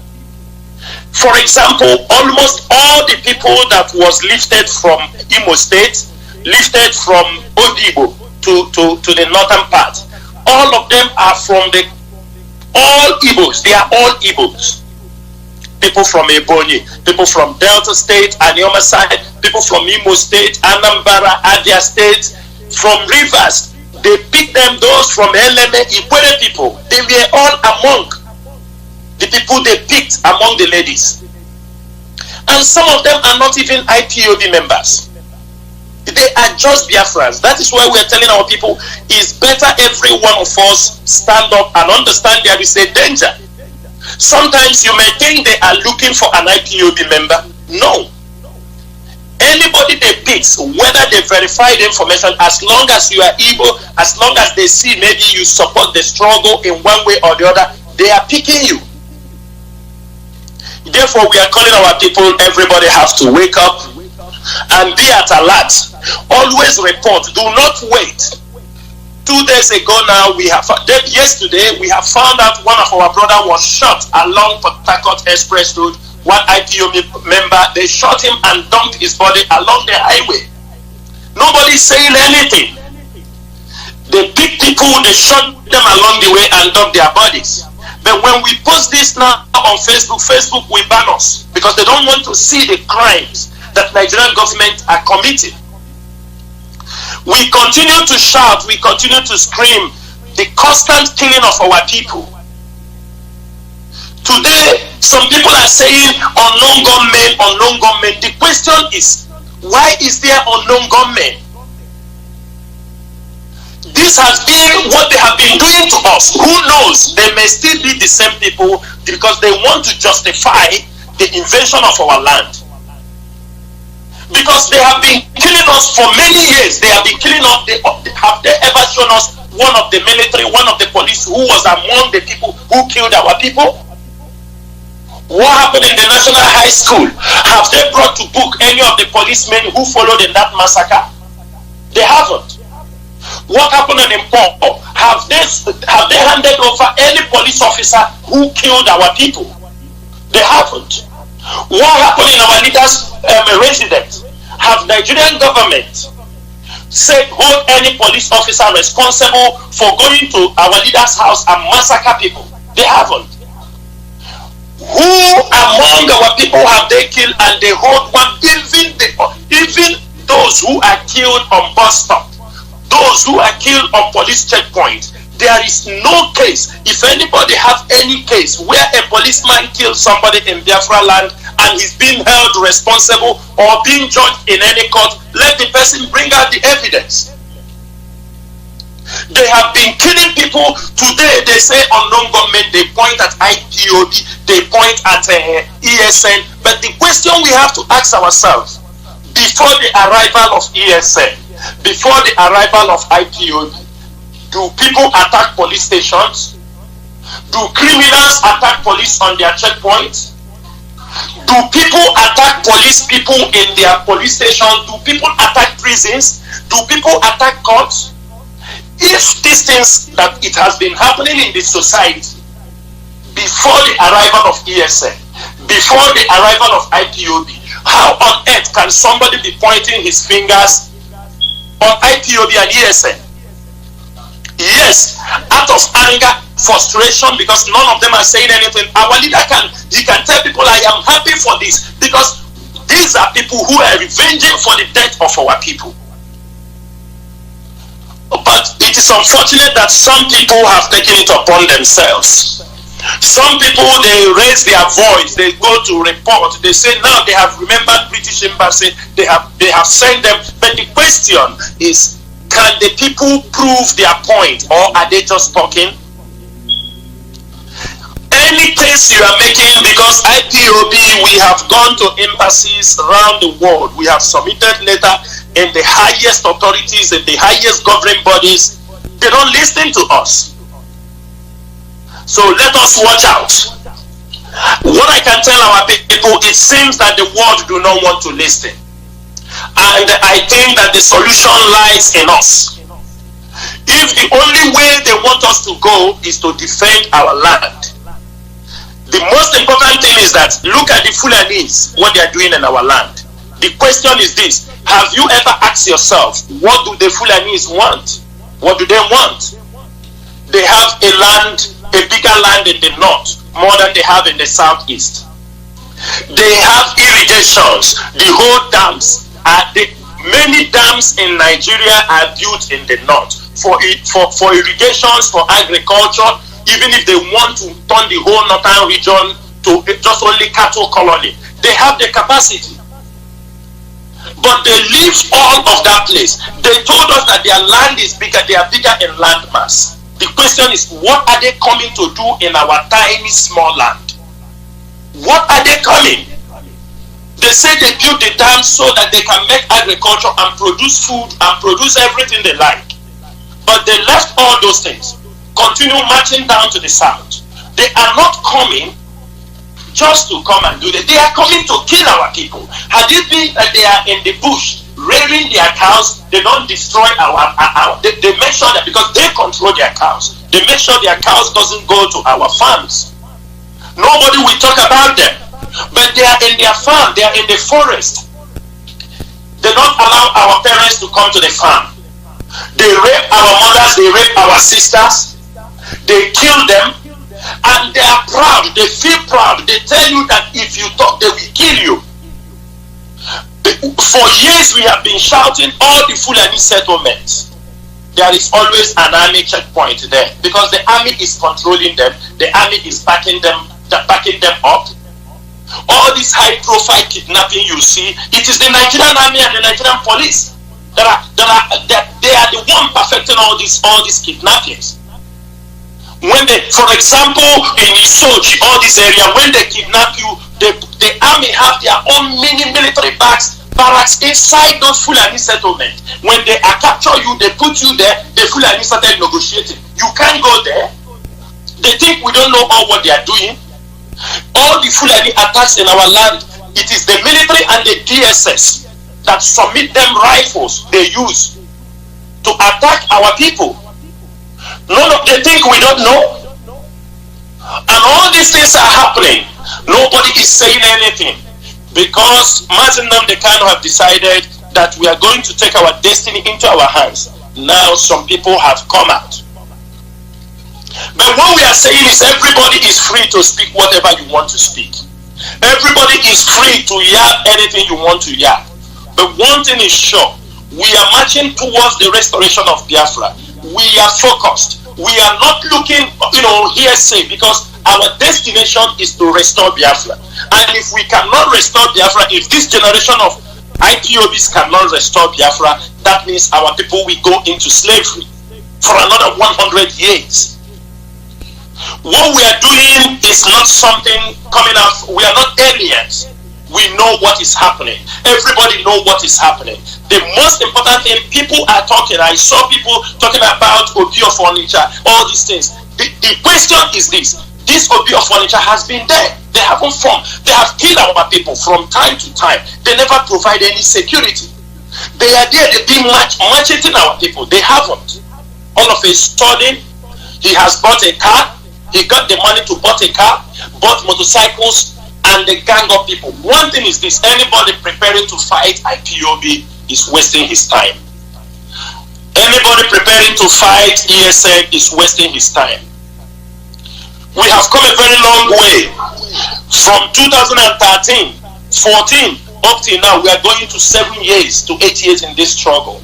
For example, almost all the people that was lifted from Imo State, lifted from Odibo to the northern part, all of them are from all Igbos. They are all Igbos. People from Ebonyi, people from Delta State, Anioma side, people from Imo State, Anambra, Abia State, from Rivers. They picked them, those from Eleme, Ikwere people. They were all among the people they picked among the ladies. And some of them are not even IPOB members. They are just Biafrans. That is why we are telling our people, it's better every one of us stand up and understand there is a danger. Sometimes you may think they are looking for an IPOB member. No. Anybody they pick, whether they verify the information, as long as you are Igbo, as long as they see maybe you support the struggle in one way or the other, they are picking you. Therefore, we are calling our people, everybody has to wake up and be at alert. Always report. Do not wait. 2 days ago now, yesterday, we have found out one of our brothers was shot along Port Harcourt Express Road. One IPOB member, they shot him and dumped his body along the highway. Nobody's saying anything. They pick people, they shot them along the way and dump their bodies. But when we post this now on Facebook, Facebook will ban us because they don't want to see the crimes that Nigerian government are committing. We continue to shout, we continue to scream the constant killing of our people. Today, some people are saying unknown gunmen, unknown gunmen. The question is, why is there unknown gunmen? This has been what they have been doing to us. Who knows? They may still be the same people because they want to justify the invasion of our land. Because they have been killing us for many years. They have been killing us. Have they ever shown us one of the military, one of the police who was among the people who killed our people? What happened in the National High School? Have they brought to book any of the policemen who followed in that massacre? They haven't. What happened in Ipob? Have they handed over any police officer who killed our people? They haven't. What happened in our leaders' residence? Have Nigerian government said hold any police officer responsible for going to our leaders' house and massacre people? They haven't. Who among our people have they killed and they hold one? Even those who are killed on bus stop, those who are killed on police checkpoint, there is no case. If anybody have any case where a policeman killed somebody in Biafra land and he's being held responsible or being judged in any court, let the person bring out the evidence. They have been killing people. Today they say unknown government, they point at IPOB, they point at ESN, But the question we have to ask ourselves, before the arrival of ESN, before the arrival of IPOB, do people attack police stations? Do criminals attack police on their checkpoints? Do people attack police people in their police station? Do people attack prisons? Do people attack courts? If these things that it has been happening in this society before the arrival of ESN, before the arrival of IPOB, how on earth can somebody be pointing his fingers on IPOB and ESN? Yes, out of anger, frustration, because none of them are saying anything. Our leader can tell people, I am happy for this, because these are people who are revenging for the death of our people. But it is unfortunate that some people have taken it upon themselves. Some people, they raise their voice, they go to report, they say now they have remembered British Embassy, they have sent them. But the question is, can the people prove their point, or are they just talking? Any case you are making, because IPOB, we have gone to embassies around the world, we have submitted letter in the highest authorities, in the highest governing bodies, they don't listen to us. So let us watch out. What I can tell our people, it seems that the world do not want to listen. And I think that the solution lies in us. If the only way they want us to go is to defend our land, the most important thing is that look at the Fulanis, what they are doing in our land. The question is this: have you ever asked yourself, what do the Fulanis want? What do they want? They have a land, a bigger land in the north, more than they have in the southeast. They have irrigations, the whole dams. Many dams in Nigeria are built in the north for irrigations, for agriculture. Even if they want to turn the whole northern region to just only cattle colony, they have the capacity. But they leave all of that place. They told us that their land is bigger, they are bigger in land mass. The question is, what are they coming to do in our tiny small land? What are they coming? They say they build the dams so that they can make agriculture and produce food and produce everything they like. But they left all those things, continue marching down to the south. They are not coming just to come and do that. They are coming to kill our people. Had it been that they are in the bush rearing their cows, they don't destroy they make sure that, because they control their cows, they make sure their cows doesn't go to our farms. Nobody will talk about them. But they are in their farm, they are in the forest. They don't allow our parents to come to the farm. They rape our mothers, they rape our sisters, they kill them, and they are proud, they feel proud. They tell you that if you talk, they will kill you. For years we have been shouting all the Fulani settlements. There is always an army checkpoint there, because the army is controlling them, the army is backing them up. All this high-profile kidnapping you see, it is the Nigerian army and the Nigerian police they are the one perfecting all these kidnappings. When they, for example, in Isoji, all this area, when they kidnap you, the army have their own mini military barracks inside those Fulani settlements. When they capture you, they put you there, the Fulani started negotiating. You can't go there. They think we don't know all what they are doing. All the Fulani attacks in our land, it is the military and the D.O.S that submit them rifles they use to attack our people. None of them think we don't know. And all these things are happening. Nobody is saying anything, because Martin Nnamdi Kanu have decided that we are going to take our destiny into our hands. Now some people have come out. But what we are saying is, everybody is free to speak whatever you want to speak. Everybody is free to yap anything you want to yap. But one thing is sure, we are marching towards the restoration of Biafra. We are focused. We are not looking, hearsay, because our destination is to restore Biafra. And if we cannot restore Biafra, if this generation of IPOBs cannot restore Biafra, that means our people will go into slavery for another 100 years. What we are doing is not something coming out. We are not aliens. We know what is happening. Everybody know what is happening. The most important thing, people are talking. I saw people talking about Obio furniture, all these things. The question is this. This Obio furniture has been there. They haven't formed. They have killed our people from time to time. They never provide any security. They are there. They've been macheting our people. They haven't. All of a sudden, he has bought a car. He got the money to buy a car, bought motorcycles, and the gang of people. One thing is this: anybody preparing to fight IPOB is wasting his time. Anybody preparing to fight ESN is wasting his time. We have come a very long way. From 2013, 14, up till now, we are going to 7 years to 8 years in this struggle.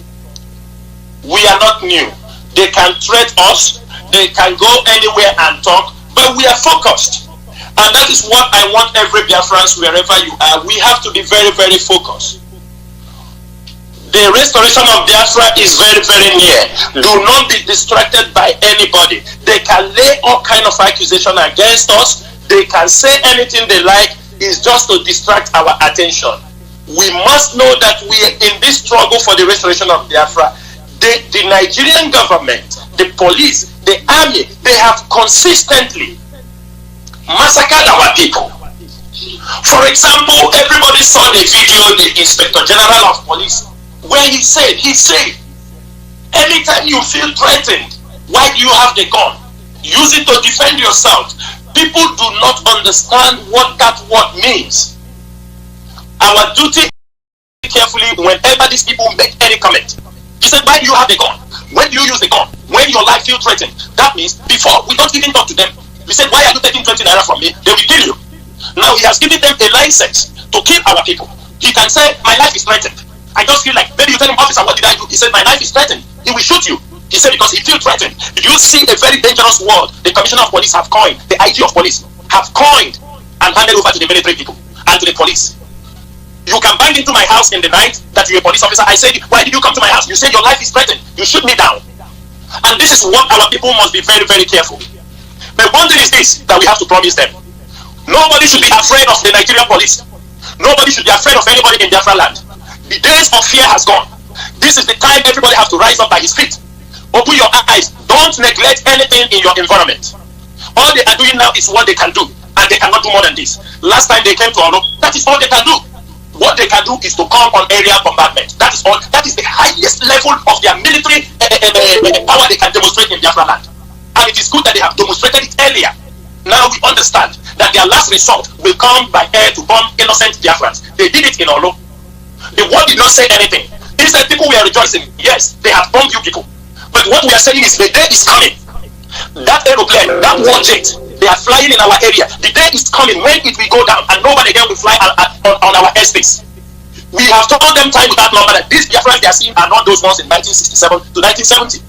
We are not new. They can threat us, they can go anywhere and talk, but we are focused. And that is what I want every Biafran, wherever you are. We have to be very, very focused. The restoration of Biafra is very, very near. Do not be distracted by anybody. They can lay all kind of accusation against us. They can say anything they like. It's just to distract our attention. We must know that we are in this struggle for the restoration of Biafra. The Nigerian government, the police, the army, they have consistently massacred our people. For example, everybody saw the video, the Inspector General of Police, where he said, anytime you feel threatened, why do you have the gun? Use it to defend yourself. People do not understand what that word means. Our duty is carefully whenever these people make any comment. He said, why do you have the gun? When do you use the gun? When your life feels threatened. That means before we don't even talk to them. We said, why are you taking 20 naira from me? They will kill you. Now he has given them a license to kill our people. He can say, my life is threatened. I just feel like, maybe you tell him, officer, what did I do? He said, my life is threatened. He will shoot you. He said, because he feels threatened. Did you see a very dangerous word the Commissioner of Police have coined, the IG of Police have coined and handed over to the military people and to the police? You can bind into my house in the night that you're a police officer. I said, why did you come to my house? You said your life is threatened. You shoot me down. And this is what our people must be very, very careful. But one thing is this that we have to promise them. Nobody should be afraid of the Nigerian police. Nobody should be afraid of anybody in Biafra land. The days of fear has gone. This is the time everybody has to rise up by his feet. Open your eyes. Don't neglect anything in your environment. All they are doing now is what they can do. And they cannot do more than this. Last time they came to Olo, that is all they can do. What they can do is to come on area bombardment. That is all. That is the highest level of their military power they can demonstrate in Biafra land. And it is good that they have demonstrated it earlier. Now we understand that their last resort will come by air to bomb innocent Biafrans. They did it in Olo. The world did not say anything. Instead, people were rejoicing. Yes, they have bombed you people. But what we are saying is the day is coming. That aeroplane, that war jet, they are flying in our area. The day is coming when it will go down and nobody again will fly on our airspace. We have told them time without number that these Biafrans they are seeing are not those ones in 1967 to 1970.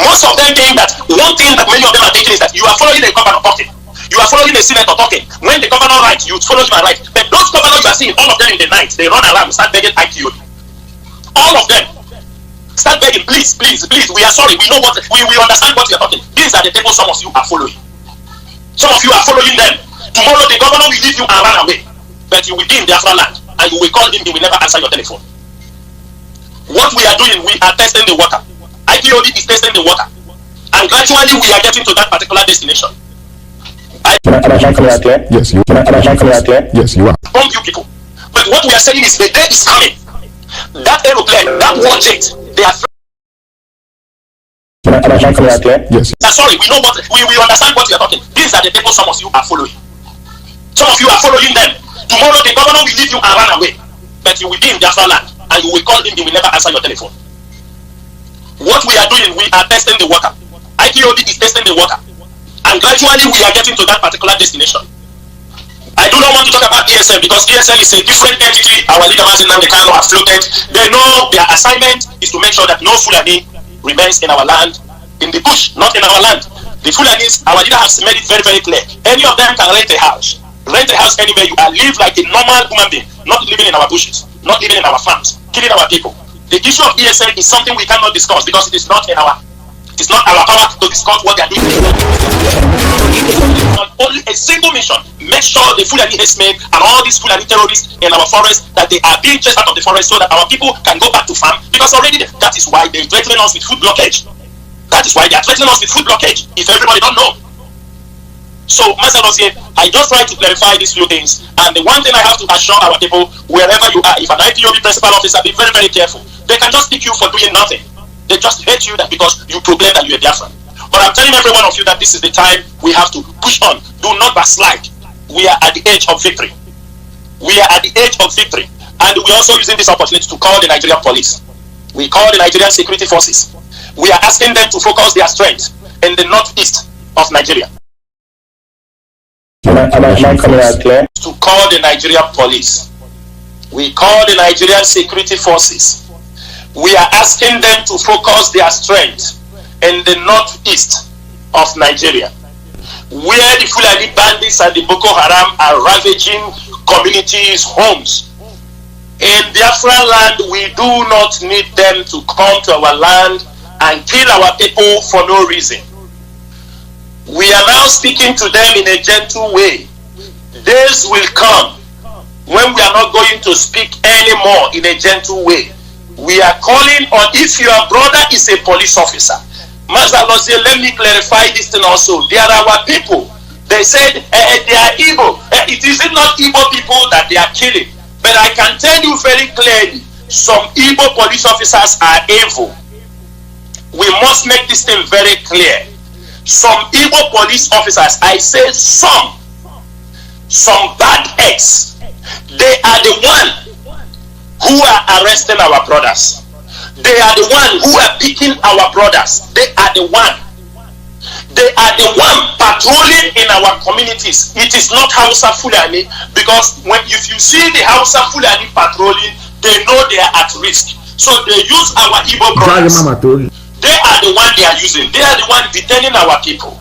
Most of them being that one thing that many of them are thinking is that you are following the governor talking. You are following the senator talking. When the governor writes, you follow him and write. But those governors you are seeing, all of them in the night, they run around, start begging IPOB. All of them. Start begging, please, please, please. We are sorry. We know what we understand what you are talking. These are the people some of you are following. Some of you are following them. Tomorrow the governor will leave you and run away. But you will be in Biafra land and you will call him, he will never answer your telephone. What we are doing, we are testing the water. IPOB is testing the water. And gradually we are getting to that particular destination. Yes, you are. Yes, you are. Bomb you people. But what we are saying is the day is coming. That aeroplane, that war jet, they are yes. Sorry, we know what we understand what you are talking. These are the people some of you are following. Some of you are following them. Tomorrow the governor will leave you and run away. But you will be in Biafra land and you will call him, he will never answer your telephone. What we are doing, we are testing the water. IPOB is testing the water. And gradually we are getting to that particular destination. I do not want to talk about ESL because ESL is a different entity. Our leader Martin Namdekano have floated. They know their assignment is to make sure that no Fulani remains in our land, in the bush, not in our land. The Fulanis, our leader has made it very, very clear. Any of them can rent a house. Rent a house anywhere you are. Live like a normal human being, not living in our bushes, not living in our farms, killing our people. The issue of ESL is something we cannot discuss because it is not in our It is not our power to discuss what they are doing. Only a single mission: make sure the Fulani herdsmen and all these Fulani terrorists in our forest, that they are being chased out of the forest so that our people can go back to farm. Because already that is why they are threatening us with food blockage. That is why they are threatening us with food blockage. If everybody don't know. So, Master Rosie, I just try to clarify these few things. And the one thing I have to assure our people, wherever you are, if an IPOB principal officer, be very, very careful. They can just pick you for doing nothing. They just hate you that because you proclaim that you are Biafra. But I'm telling every one of you that this is the time we have to push on. Do not backslide. We are at the age of victory. We are at the age of victory. And we're also using this opportunity to call the Nigerian police. We call the Nigerian security forces. We are asking them to focus their strength in the northeast of Nigeria. Am I coming out clear? To call the Nigerian police. We call the Nigerian security forces. We are asking them to focus their strength in the northeast of Nigeria, where the Fulani bandits and the Boko Haram are ravaging communities, homes. In Biafra land, we do not need them to come to our land and kill our people for no reason. We are now speaking to them in a gentle way. Days will come when we are not going to speak anymore in a gentle way. We are calling on, if your brother is a police officer, Master Losie, let me clarify this thing also. They are our people. They said they are Igbo. It is not Igbo people that they are killing. But I can tell you very clearly, some Igbo police officers are evil. We must make this thing very clear. Some Igbo police officers, I say some bad eggs, they are the one who are arresting our brothers. They are the one who are picking our brothers. They are the one. They are the one patrolling in our communities. It is not Hausa Fulani, because if you see the Hausa Fulani patrolling, they know they are at risk. So they use our Igbo brothers. They are the one they are using. They are the one detaining our people.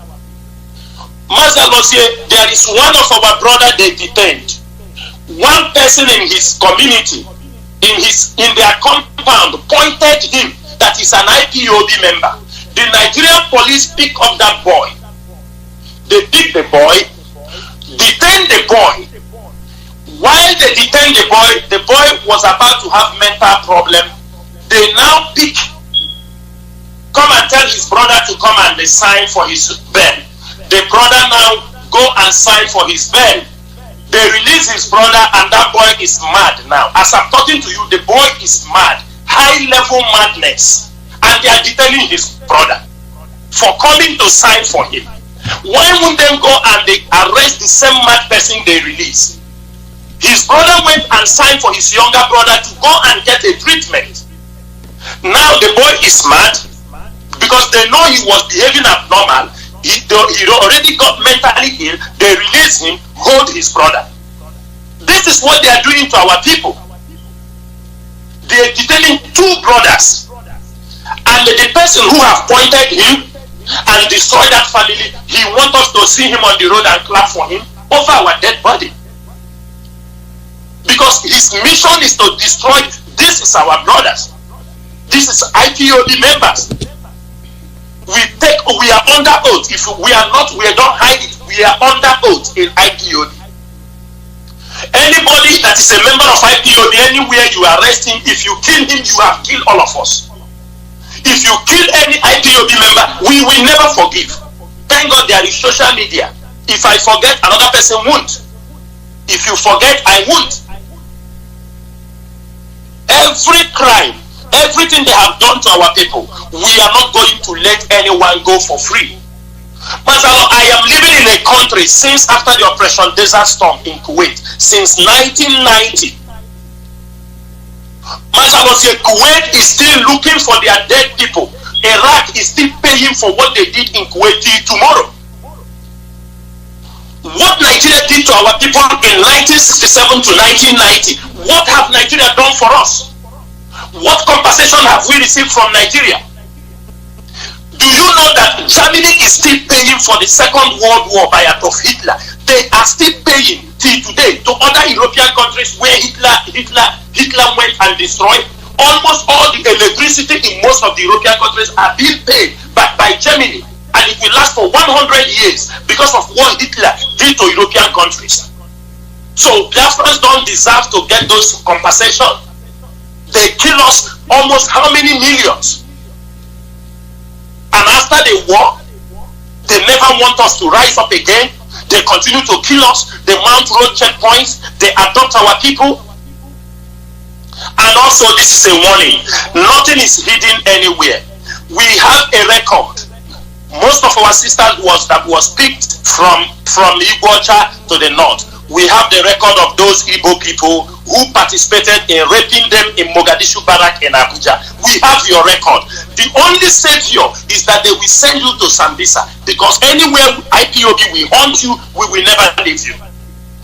Master Losie, there is one of our brother they detained. One person in his community, in their compound, pointed him that is an IPOB member. The Nigerian police pick up that boy. They pick the boy, detain the boy. While they detain the boy was about to have mental problem. They now pick, come and tell his brother to come and sign for his bail. The brother now go and sign for his bail. They release his brother and that boy is mad now. As I'm talking to you, the boy is mad. High level madness. And they are detaining his brother for coming to sign for him. Why wouldn't they go and they arrest the same mad person they release? His brother went and signed for his younger brother to go and get a treatment. Now the boy is mad because they know he was behaving abnormal. He already got mentally ill. They release him, hold his brother. This is what they are doing to our people. They are detaining two brothers. And the person who have pointed him and destroyed that family, he wants us to see him on the road and clap for him over our dead body. Because his mission is to destroy. This is our brothers. This is IPOB members. We are under oath. If we are not, we don't hide it. We are under oath in IPOB. Anybody that is a member of IPOB, anywhere you arrest him, if you kill him, you have killed all of us. If you kill any IPOB member, we will never forgive. Thank God there is social media. If I forget, another person won't. If you forget, I won't. Every crime, everything they have done to our people, we are not going to let anyone go for free. Masalo, I am living in a country since after the Operation Desert Storm in Kuwait, since 1990. Masalo said Kuwait is still looking for their dead people. Iraq is still paying for what they did in Kuwait till tomorrow. What Nigeria did to our people in 1967 to 1990, what have Nigeria done for us? What compensation have we received from Nigeria? Do you know that Germany is still paying for the Second World War by Adolf Hitler? They are still paying till today to other European countries where Hitler went and destroyed. Almost all the electricity in most of the European countries are being paid by Germany, and it will last for 100 years because of what Hitler did to European countries. So Biafrans don't deserve to get those compensation. They kill us almost how many millions? And after the war, they never want us to rise up again. They continue to kill us. They mount road checkpoints. They adopt our people. And also, this is a warning. Nothing is hidden anywhere. We have a record. Most of our sisters was picked from Iguacha to the north. We have the record of those Igbo people who participated in raping them in Mogadishu Barrack in Abuja. We have your record. The only savior is that they will send you to Sambisa, because anywhere IPOB will haunt you, we will never leave you.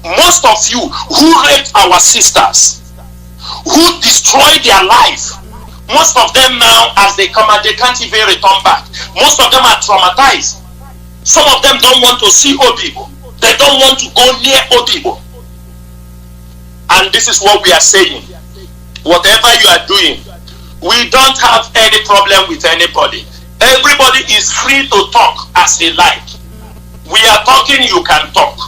Most of you who raped our sisters, who destroyed their life, most of them now, as they come out, they can't even return back. Most of them are traumatized. Some of them don't want to see Obibo. They don't want to go near Obibo. And this is what we are saying. Whatever you are doing, we don't have any problem with anybody. Everybody is free to talk as they like. We are talking, you can talk.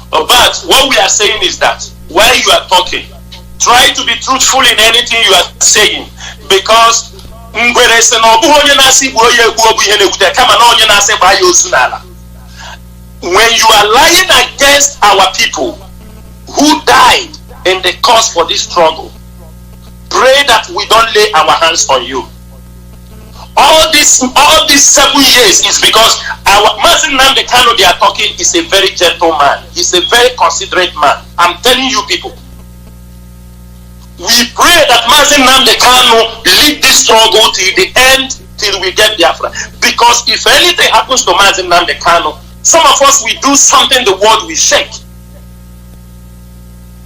But what we are saying is that while you are talking, try to be truthful in anything you are saying, because when you are lying against our people who died in the cause for this struggle, pray that we don't lay our hands on you. All these 7 years is because our Mazi Nnamdi Kanu they are talking is a very gentle man. He's a very considerate man. I'm telling you people. We pray that Mazi Nnamdi Kanu lead this struggle till the end, till we get Biafra. Because if anything happens to Mazi Nnamdi Kanu, some of us will do something the world will shake.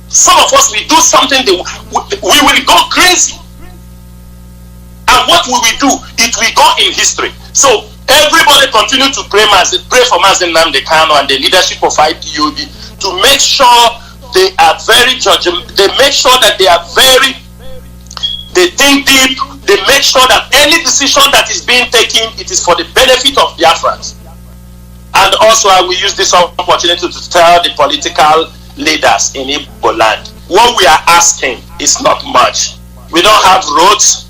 Some of us will do something we will go crazy. And what will we do? It will go in history. So everybody continue to pray for Mazi Nnamdi Kanu and the leadership of IPOB to make sure they are very judgmental. They make sure that they think deep. They make sure that any decision that is being taken, it is for the benefit of Biafrans. And also I will use this opportunity to tell the political leaders in Igbo land, what we are asking is not much. We don't have roads.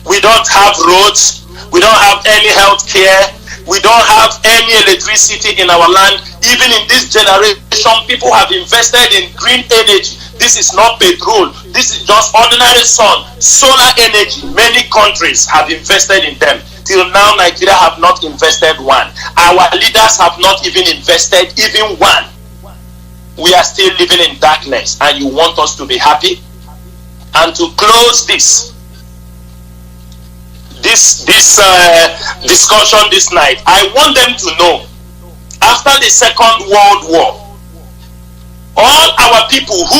We don't have roads. We don't have any health care. We don't have any electricity in our land. Even in this generation, people have invested in green energy. This is not petrol. This is just ordinary sun, solar energy. Many countries have invested in them. Till now, Nigeria have not invested one. Our leaders have not even invested even one. We are still living in darkness, and you want us to be happy? And to close this discussion this night, I want them to know, after the Second World War, all our people who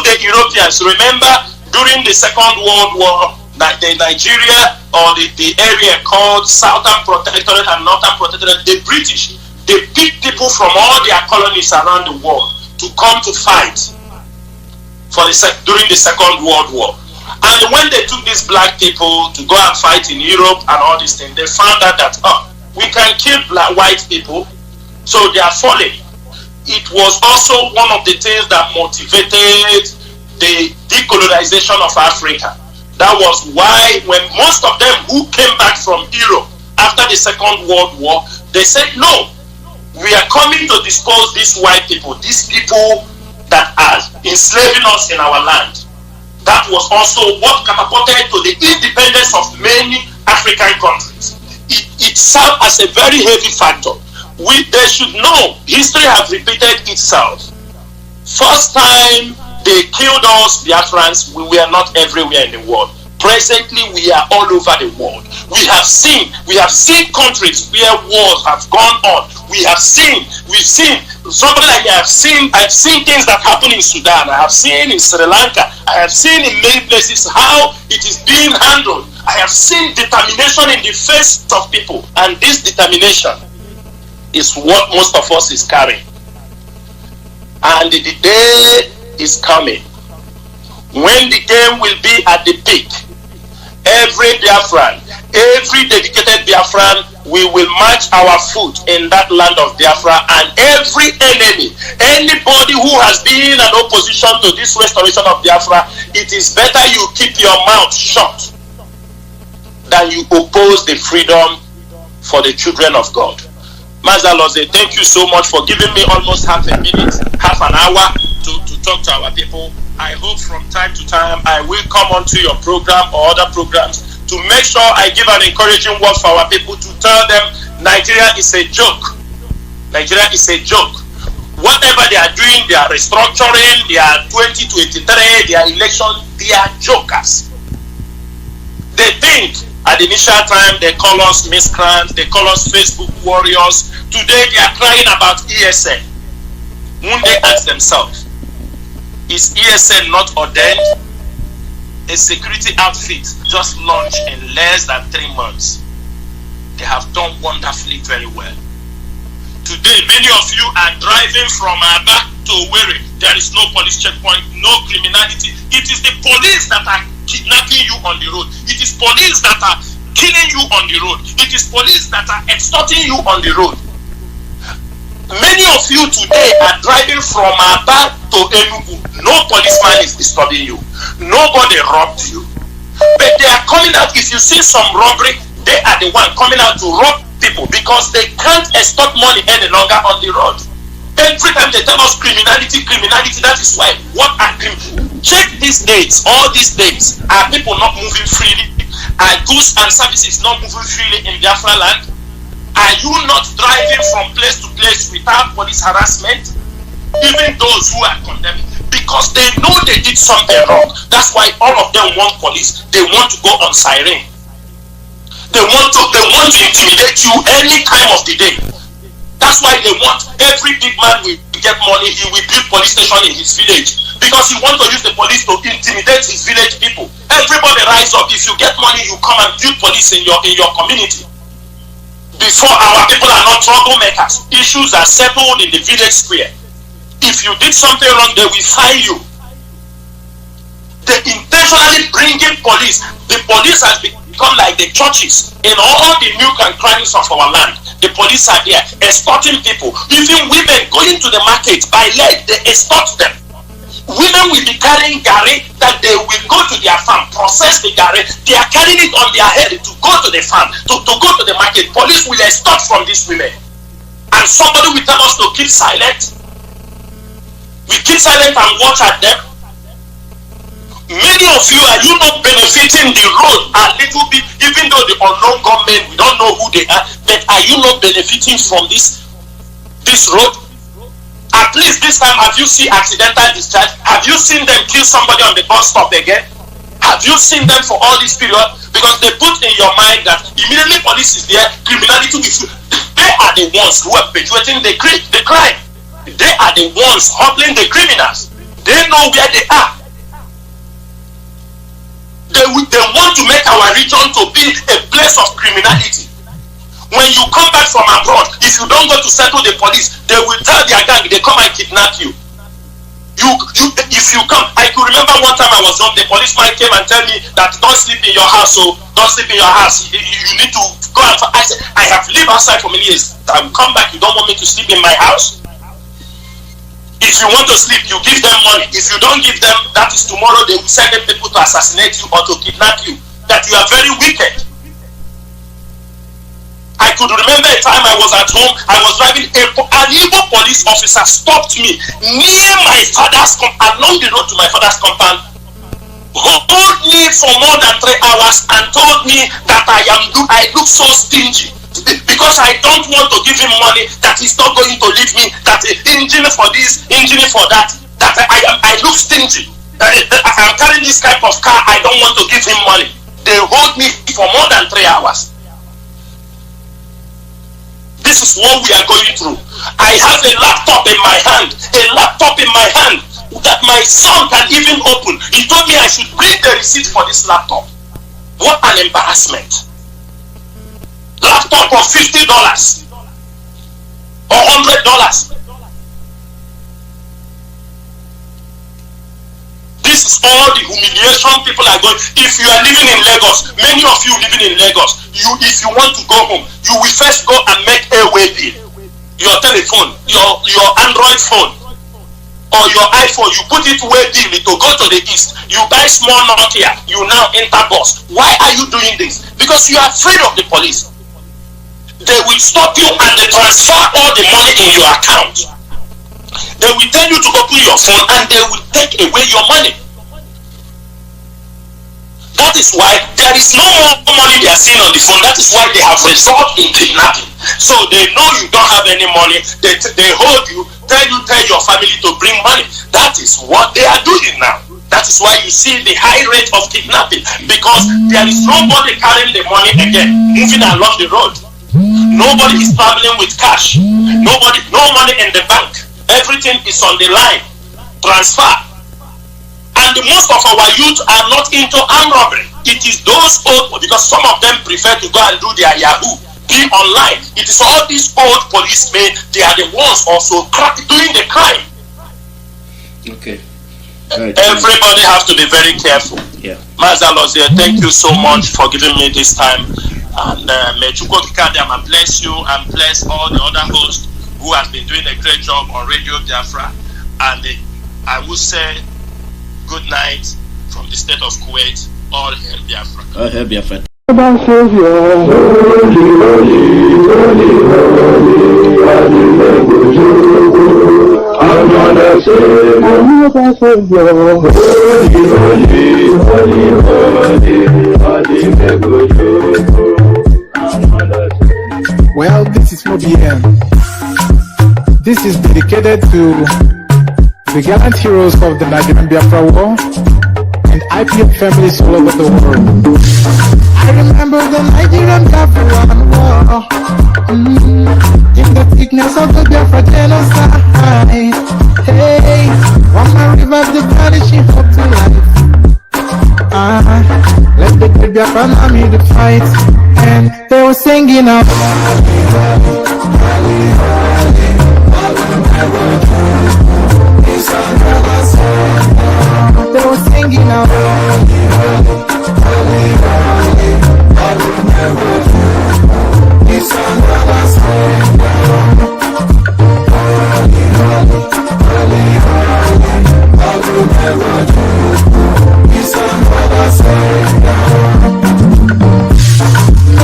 the Europeans, remember during the Second World War, the Nigeria or the area called Southern Protectorate and Northern Protectorate, the British, they picked people from all their colonies around the world to come to fight during the Second World War. And when they took these black people to go and fight in Europe and all these things, they found out that we can kill white people, so they are falling. It was also one of the things that motivated the decolonization of Africa. That was why when most of them who came back from Europe after the Second World War, they said, no, we are coming to dispose these white people, these people that are enslaving us in our land. That was also what catapulted to the independence of many African countries. It served as a very heavy factor. They should know, history has repeated itself. First time they killed us, Biafrans, we were not everywhere in the world. Presently, we are all over the world. We have seen countries where wars have gone on. We've seen, somebody like me, I've seen things that happen in Sudan. I have seen in Sri Lanka. I have seen in many places how it is being handled. I have seen determination in the face of people. And this determination is what most of us is carrying. And the day is coming when the game will be at the peak. Every Biafran, Every dedicated Biafran, we will march our foot in that land of Biafra, and every enemy, anybody who has been an opposition to this restoration of Biafra, it is better you keep your mouth shut than you oppose the freedom for the children of God. Mazaloze, thank you so much for giving me almost half a minute, half an hour to talk to our people. I hope from time to time I will come onto your program or other programs to make sure I give an encouraging word for our people, to tell them Nigeria is a joke. Nigeria is a joke. Whatever they are doing, they are restructuring, they are 2023, they are election, they are jokers. They think at the initial time they call us miscreants, they call us Facebook warriors. Today they are crying about ESN. Won't they ask themselves, is ESN not ordained? A security outfit just launched in less than 3 months. They have done wonderfully very well. Today, many of you are driving from Aba to Owerri. There is no police checkpoint, no criminality. It is the police that are kidnapping you on the road. It is police that are killing you on the road. It is police that are extorting you on the road. Many of you today are driving from Aba to Enugu. No policeman is disturbing you. Nobody robbed you. But they are coming out. If you see some robbery, they are the one coming out to rob people because they can't extort money any longer on the road. Every time they tell us criminality, that is why. What are check these dates, all these dates. Are people not moving freely? Are goods and services not moving freely in Biafra land? Are you not driving from place to place without police harassment? Even those who are condemning, because they know they did something wrong. That's why all of them want police. They want to go on siren. They want to intimidate you any time of the day. That's why they want every big man will get money. He will build police station in his village because he wants to use the police to intimidate his village people. Everybody rise up. If you get money, you come and build police in your community. Before, our people are not troublemakers. Issues are settled in the village square. If you did something wrong, they will fine you. They intentionally bring in police. The police has become like the churches in all the nook and crannies of our land. The police are there escorting people. Even women going to the market by leg, they escort them. Women will be carrying gari that they will go to their farm, process the gari. They are carrying it on their head to go to the farm, to go to the market. Police will escort from these women. And somebody will tell us to keep silent. We keep silent and watch at them. Many of you, are you not benefiting the road a little bit, even though the unknown gunmen, we don't know who they are, but are you not benefiting from this road? At least this time, have you seen accidental discharge? Have you seen them kill somebody on the bus stop again? Have you seen them for all this period? Because they put in your mind that immediately police is there, criminality will flow. They are the ones who are perpetuating the crime. They are the ones hobbling the criminals. They know where they are. They want to make our region to be a place of criminality. When you come back from abroad, if you don't go to settle the police, they will tell their gang, they come and kidnap you. If you come, I could remember one time I was home, the policeman came and tell me that don't sleep in your house, so don't sleep in your house. You need to go and I said, I have lived outside for many years. I will come back, you don't want me to sleep in my house? If you want to sleep, you give them money. If you don't give them, that is tomorrow they will send them people to assassinate you or to kidnap you. That you are very wicked. I could remember a time I was at home, I was driving, an Igbo police officer stopped me near my father's along the road to my father's compound, hold me for more than 3 hours and told me that I look so stingy because I don't want to give him money, that he's not going to leave me, that engine for this, engine for that I look stingy. I'm carrying this type of car, I don't want to give him money. They hold me for more than 3 hours. This is what we are going through. I have a laptop in my hand, that my son can even open. He told me I should bring the receipt for this laptop. What an embarrassment. Laptop of $50 or $100. This This is all the humiliation people are going. If you are living in Lagos, many of you living in Lagos, if you want to go home, you will first go and make a way bill. Your telephone, your Android phone, or your iPhone, you put it way bill to go to the east. You buy small Nokia, you now enter bus. Why are you doing this? Because you are afraid of the police. They will stop you and they transfer all the money in your account. They will tell you to open your phone and they will take away your money. That is why there is no more money they are seeing on the phone. That is why they have resorted in kidnapping. So they know you don't have any money. They hold you, tell your family to bring money. That is what they are doing now. That is why you see the high rate of kidnapping, because there is nobody carrying the money again, moving along the road. Nobody is traveling with cash. No money in the bank. Everything is on the line. Transfer. And most of our youth are not into armed robbery. It is those old, because some of them prefer to go and do their Yahoo, be online. It is all these old policemen, they are the ones also doing the crime. Okay. Right. Everybody has to be very careful. Yeah. Mazalos here, thank you so much for giving me this time. And may Chukwu Kikadam bless you and bless all the other hosts who have been doing a great job on Radio Biafra. And I will say good night from the state of Kuwait. All hail Biafra. All hail Biafra. Well, this is Mobian. This is dedicated to the gallant heroes of the Nigerian Biafra War and Ipob families all over the world. I remember the Nigerian Biafra War, in the thickness of the Biafra genocide. Hey, one man revived the vanishing hope to life. Let the great Biafra army to fight, and they were singing out. They were singing out.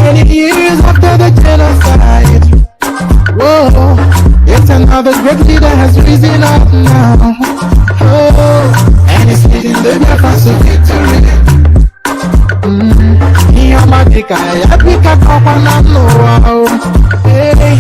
Many years after the genocide, whoa, yet another great leader has risen up now. Oh, and he's leading the Biafra to victory. Hey,